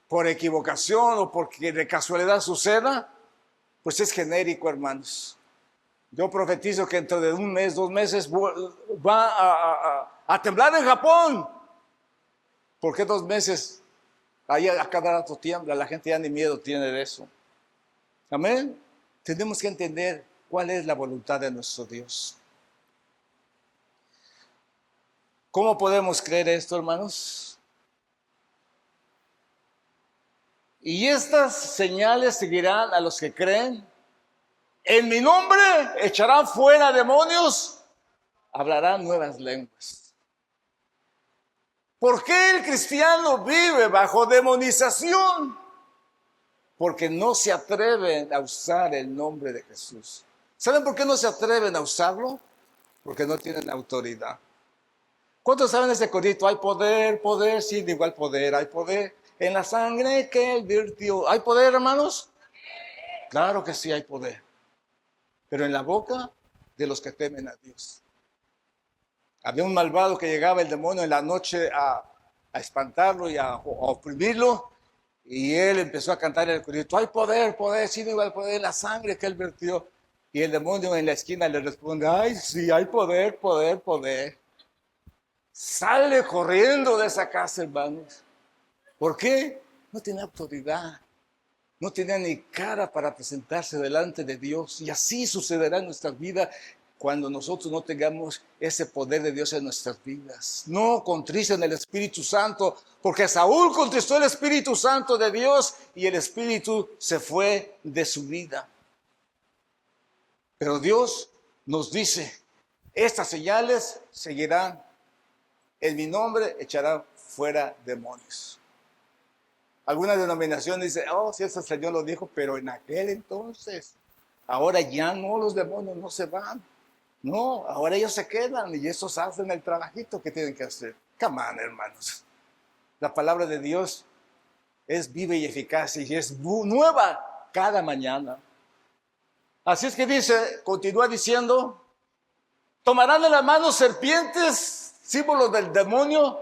por equivocación o porque de casualidad suceda, pues es genérico, hermanos. Yo profetizo que dentro de 1 mes, 2 meses va a temblar en Japón. ¿Por qué 2 meses? Ahí a cada rato tiembla, la gente ya ni miedo tiene de eso. Amén. Tenemos que entender cuál es la voluntad de nuestro Dios. ¿Cómo podemos creer esto, hermanos? Y estas señales seguirán a los que creen. En mi nombre echarán fuera demonios. hablarán nuevas lenguas. ¿Por qué el cristiano vive bajo demonización? Porque no se atreven a usar el nombre de Jesús. ¿Saben por qué no se atreven a usarlo? Porque no tienen autoridad. ¿Cuántos saben ese corito? Hay poder, poder, sí, igual poder, hay poder en la sangre que él virtió. ¿Hay poder, hermanos? Claro que sí hay poder. Pero en la boca de los que temen a Dios. Había un malvado que llegaba el demonio en la noche a espantarlo y a oprimirlo. Y él empezó a cantar el corito. Hay poder, poder, sí, igual poder en la sangre que él virtió. Y el demonio en la esquina le responde, ay, sí, hay poder, poder, poder. Sale corriendo de esa casa, hermanos. ¿Por qué? No tiene autoridad. No tiene ni cara para presentarse delante de Dios. Y así sucederá en nuestras vidas cuando nosotros no tengamos ese poder de Dios en nuestras vidas. No contristen el Espíritu Santo, porque Saúl contristó el Espíritu Santo de Dios y el Espíritu se fue de su vida. Pero Dios nos dice, estas señales seguirán. En mi nombre echarán fuera demonios. Alguna denominación dice, oh, si ese Señor lo dijo, pero en aquel entonces, ahora ya no, los demonios no se van. No, ahora ellos se quedan y esos hacen el trabajito que tienen que hacer. Come on, hermanos. La palabra de Dios es viva y eficaz y es nueva cada mañana. Así es que dice, continúa diciendo, tomarán en las manos serpientes, símbolos del demonio,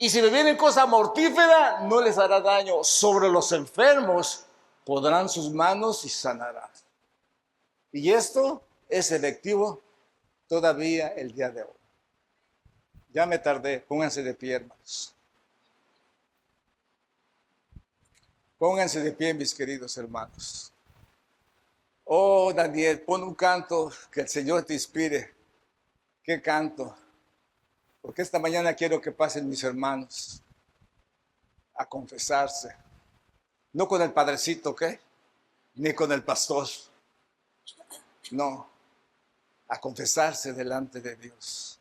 y si bebieren cosa mortífera, no les hará daño. Sobre los enfermos podrán sus manos y sanarán. Y esto es efectivo todavía el día de hoy. Ya me tardé, pónganse de pie, hermanos. Pónganse de pie, mis queridos hermanos. Oh, Daniel, pon un canto que el Señor te inspire. ¿Qué canto? Porque esta mañana quiero que pasen mis hermanos a confesarse. No con el padrecito, ¿qué? Ni con el pastor. No, a confesarse delante de Dios.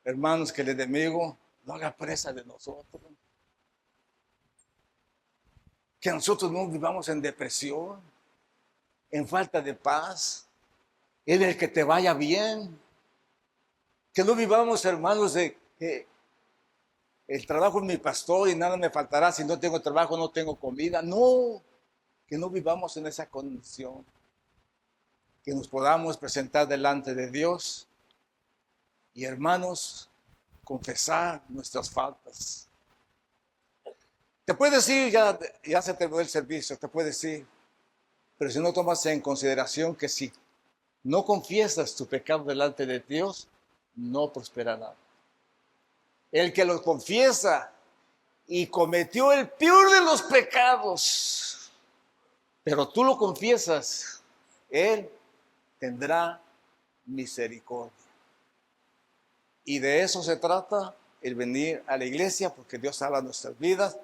Hermanos, que el enemigo no haga presa de nosotros. Que nosotros no vivamos en depresión, en falta de paz, en el que te vaya bien. Que no vivamos, hermanos, de que el trabajo es mi pastor y nada me faltará. Si no tengo trabajo, no tengo comida. No, que no vivamos en esa condición. Que nos podamos presentar delante de Dios y, hermanos, confesar nuestras faltas. Te puedes ir, ya se terminó el servicio, te puedes ir. Pero si no tomas en consideración que si no confiesas tu pecado delante de Dios, no prosperará. El que lo confiesa y cometió el peor de los pecados, pero tú lo confiesas, Él tendrá misericordia. Y de eso se trata el venir a la iglesia, porque Dios habla en nuestras vidas,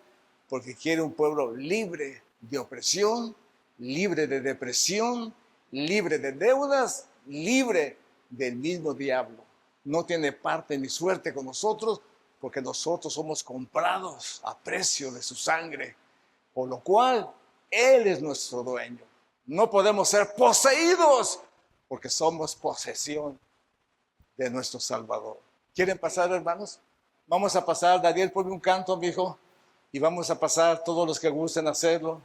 porque quiere un pueblo libre de opresión, libre de depresión, libre de deudas, libre del mismo diablo. No tiene parte ni suerte con nosotros, porque nosotros somos comprados a precio de su sangre, por lo cual Él es nuestro dueño. No podemos ser poseídos, porque somos posesión de nuestro Salvador. ¿Quieren pasar, hermanos? Vamos a pasar. Daniel, ponme un canto, mi hijo, y vamos a pasar todos los que gusten hacerlo,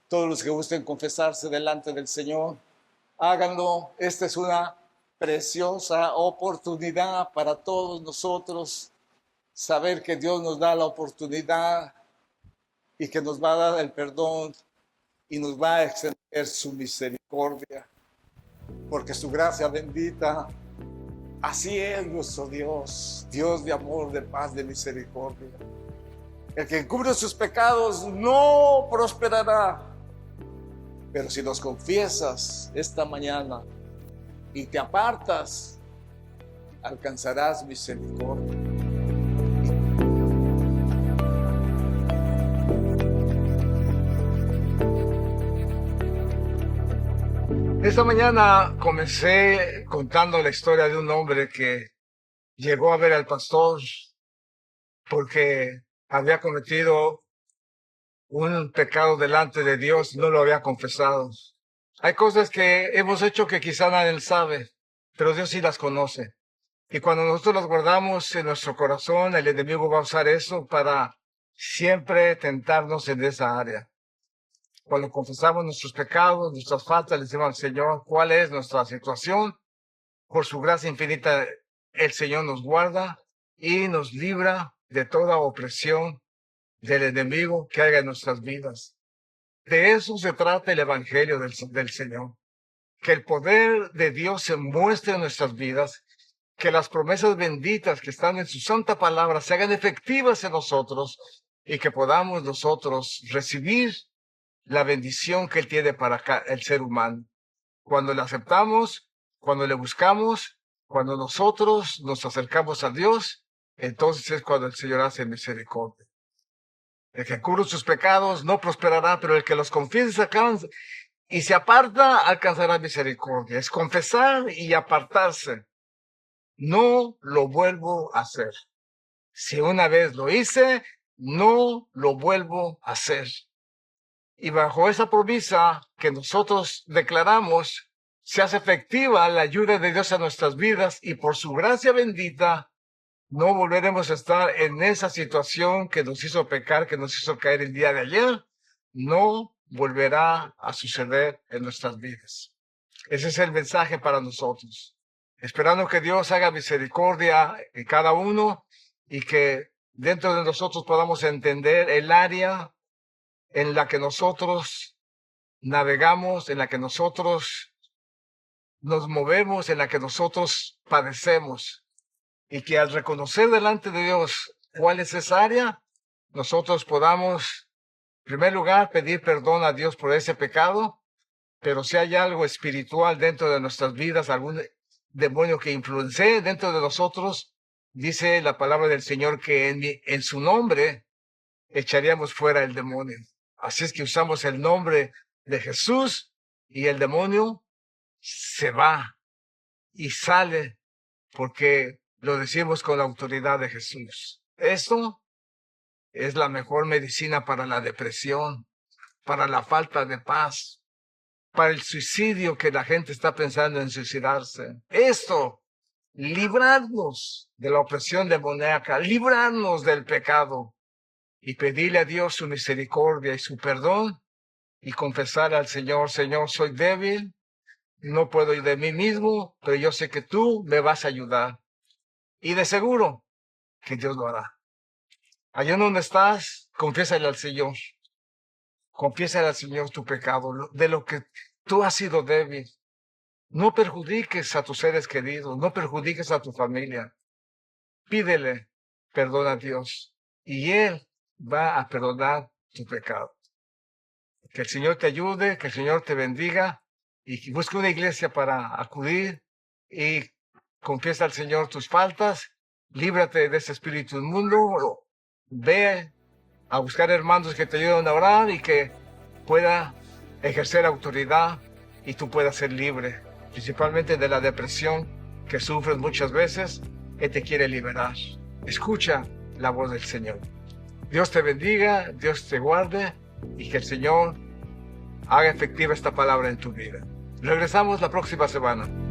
todos los que gusten confesarse delante del Señor. Háganlo. Esta es una preciosa oportunidad para todos nosotros, saber que Dios nos da la oportunidad y que nos va a dar el perdón y nos va a extender su misericordia, porque su gracia bendita, así es nuestro Dios, Dios de amor, de paz, de misericordia. El que encubre sus pecados no prosperará, pero si los confiesas esta mañana y te apartas, alcanzarás misericordia. Esta mañana comencé contando la historia de un hombre que llegó a ver al pastor porque había cometido un pecado delante de Dios, no lo había confesado. Hay cosas que hemos hecho que quizá nadie sabe, pero Dios sí las conoce. Y cuando nosotros las guardamos en nuestro corazón, el enemigo va a usar eso para siempre tentarnos en esa área. Cuando confesamos nuestros pecados, nuestras faltas, le decimos al Señor cuál es nuestra situación. Por su gracia infinita, el Señor nos guarda y nos libra de toda opresión del enemigo que haya en nuestras vidas. De eso se trata el Evangelio del Señor. Que el poder de Dios se muestre en nuestras vidas, que las promesas benditas que están en su santa palabra se hagan efectivas en nosotros y que podamos nosotros recibir la bendición que Él tiene para el ser humano. Cuando le aceptamos, cuando le buscamos, cuando nosotros nos acercamos a Dios, entonces es cuando el Señor hace misericordia. El que cubre sus pecados no prosperará, pero el que los confiesa y se aparta alcanzará misericordia. Es confesar y apartarse. No lo vuelvo a hacer. Si una vez lo hice, no lo vuelvo a hacer. Y bajo esa promesa que nosotros declaramos, se hace efectiva la ayuda de Dios a nuestras vidas y por su gracia bendita, no volveremos a estar en esa situación que nos hizo pecar, que nos hizo caer el día de ayer. No volverá a suceder en nuestras vidas. Ese es el mensaje para nosotros. Esperando que Dios haga misericordia en cada uno y que dentro de nosotros podamos entender el área en la que nosotros navegamos, en la que nosotros nos movemos, en la que nosotros padecemos. Y que al reconocer delante de Dios cuál es esa área, nosotros podamos, en primer lugar, pedir perdón a Dios por ese pecado, pero si hay algo espiritual dentro de nuestras vidas, algún demonio que influencie dentro de nosotros, dice la palabra del Señor que en su nombre echaríamos fuera el demonio. Así es que usamos el nombre de Jesús y el demonio se va y sale porque lo decimos con la autoridad de Jesús. Esto es la mejor medicina para la depresión, para la falta de paz, para el suicidio que la gente está pensando en suicidarse. Esto, librarnos de la opresión demoníaca, librarnos del pecado y pedirle a Dios su misericordia y su perdón y confesar al Señor, Señor, soy débil, no puedo ir de mí mismo, pero yo sé que tú me vas a ayudar. Y de seguro que Dios lo hará. Allá donde estás, confiésale al Señor. Confiésale al Señor tu pecado, de lo que tú has sido débil. No perjudiques a tus seres queridos, no perjudiques a tu familia. Pídele perdón a Dios y Él va a perdonar tu pecado. Que el Señor te ayude, que el Señor te bendiga y busque una iglesia para acudir y confiesa al Señor tus faltas, líbrate de ese espíritu inmundo, ve a buscar hermanos que te ayuden a orar y que pueda ejercer autoridad y tú puedas ser libre, principalmente de la depresión que sufres muchas veces. Él te quiere liberar. Escucha la voz del Señor. Dios te bendiga, Dios te guarde y que el Señor haga efectiva esta palabra en tu vida. Regresamos la próxima semana.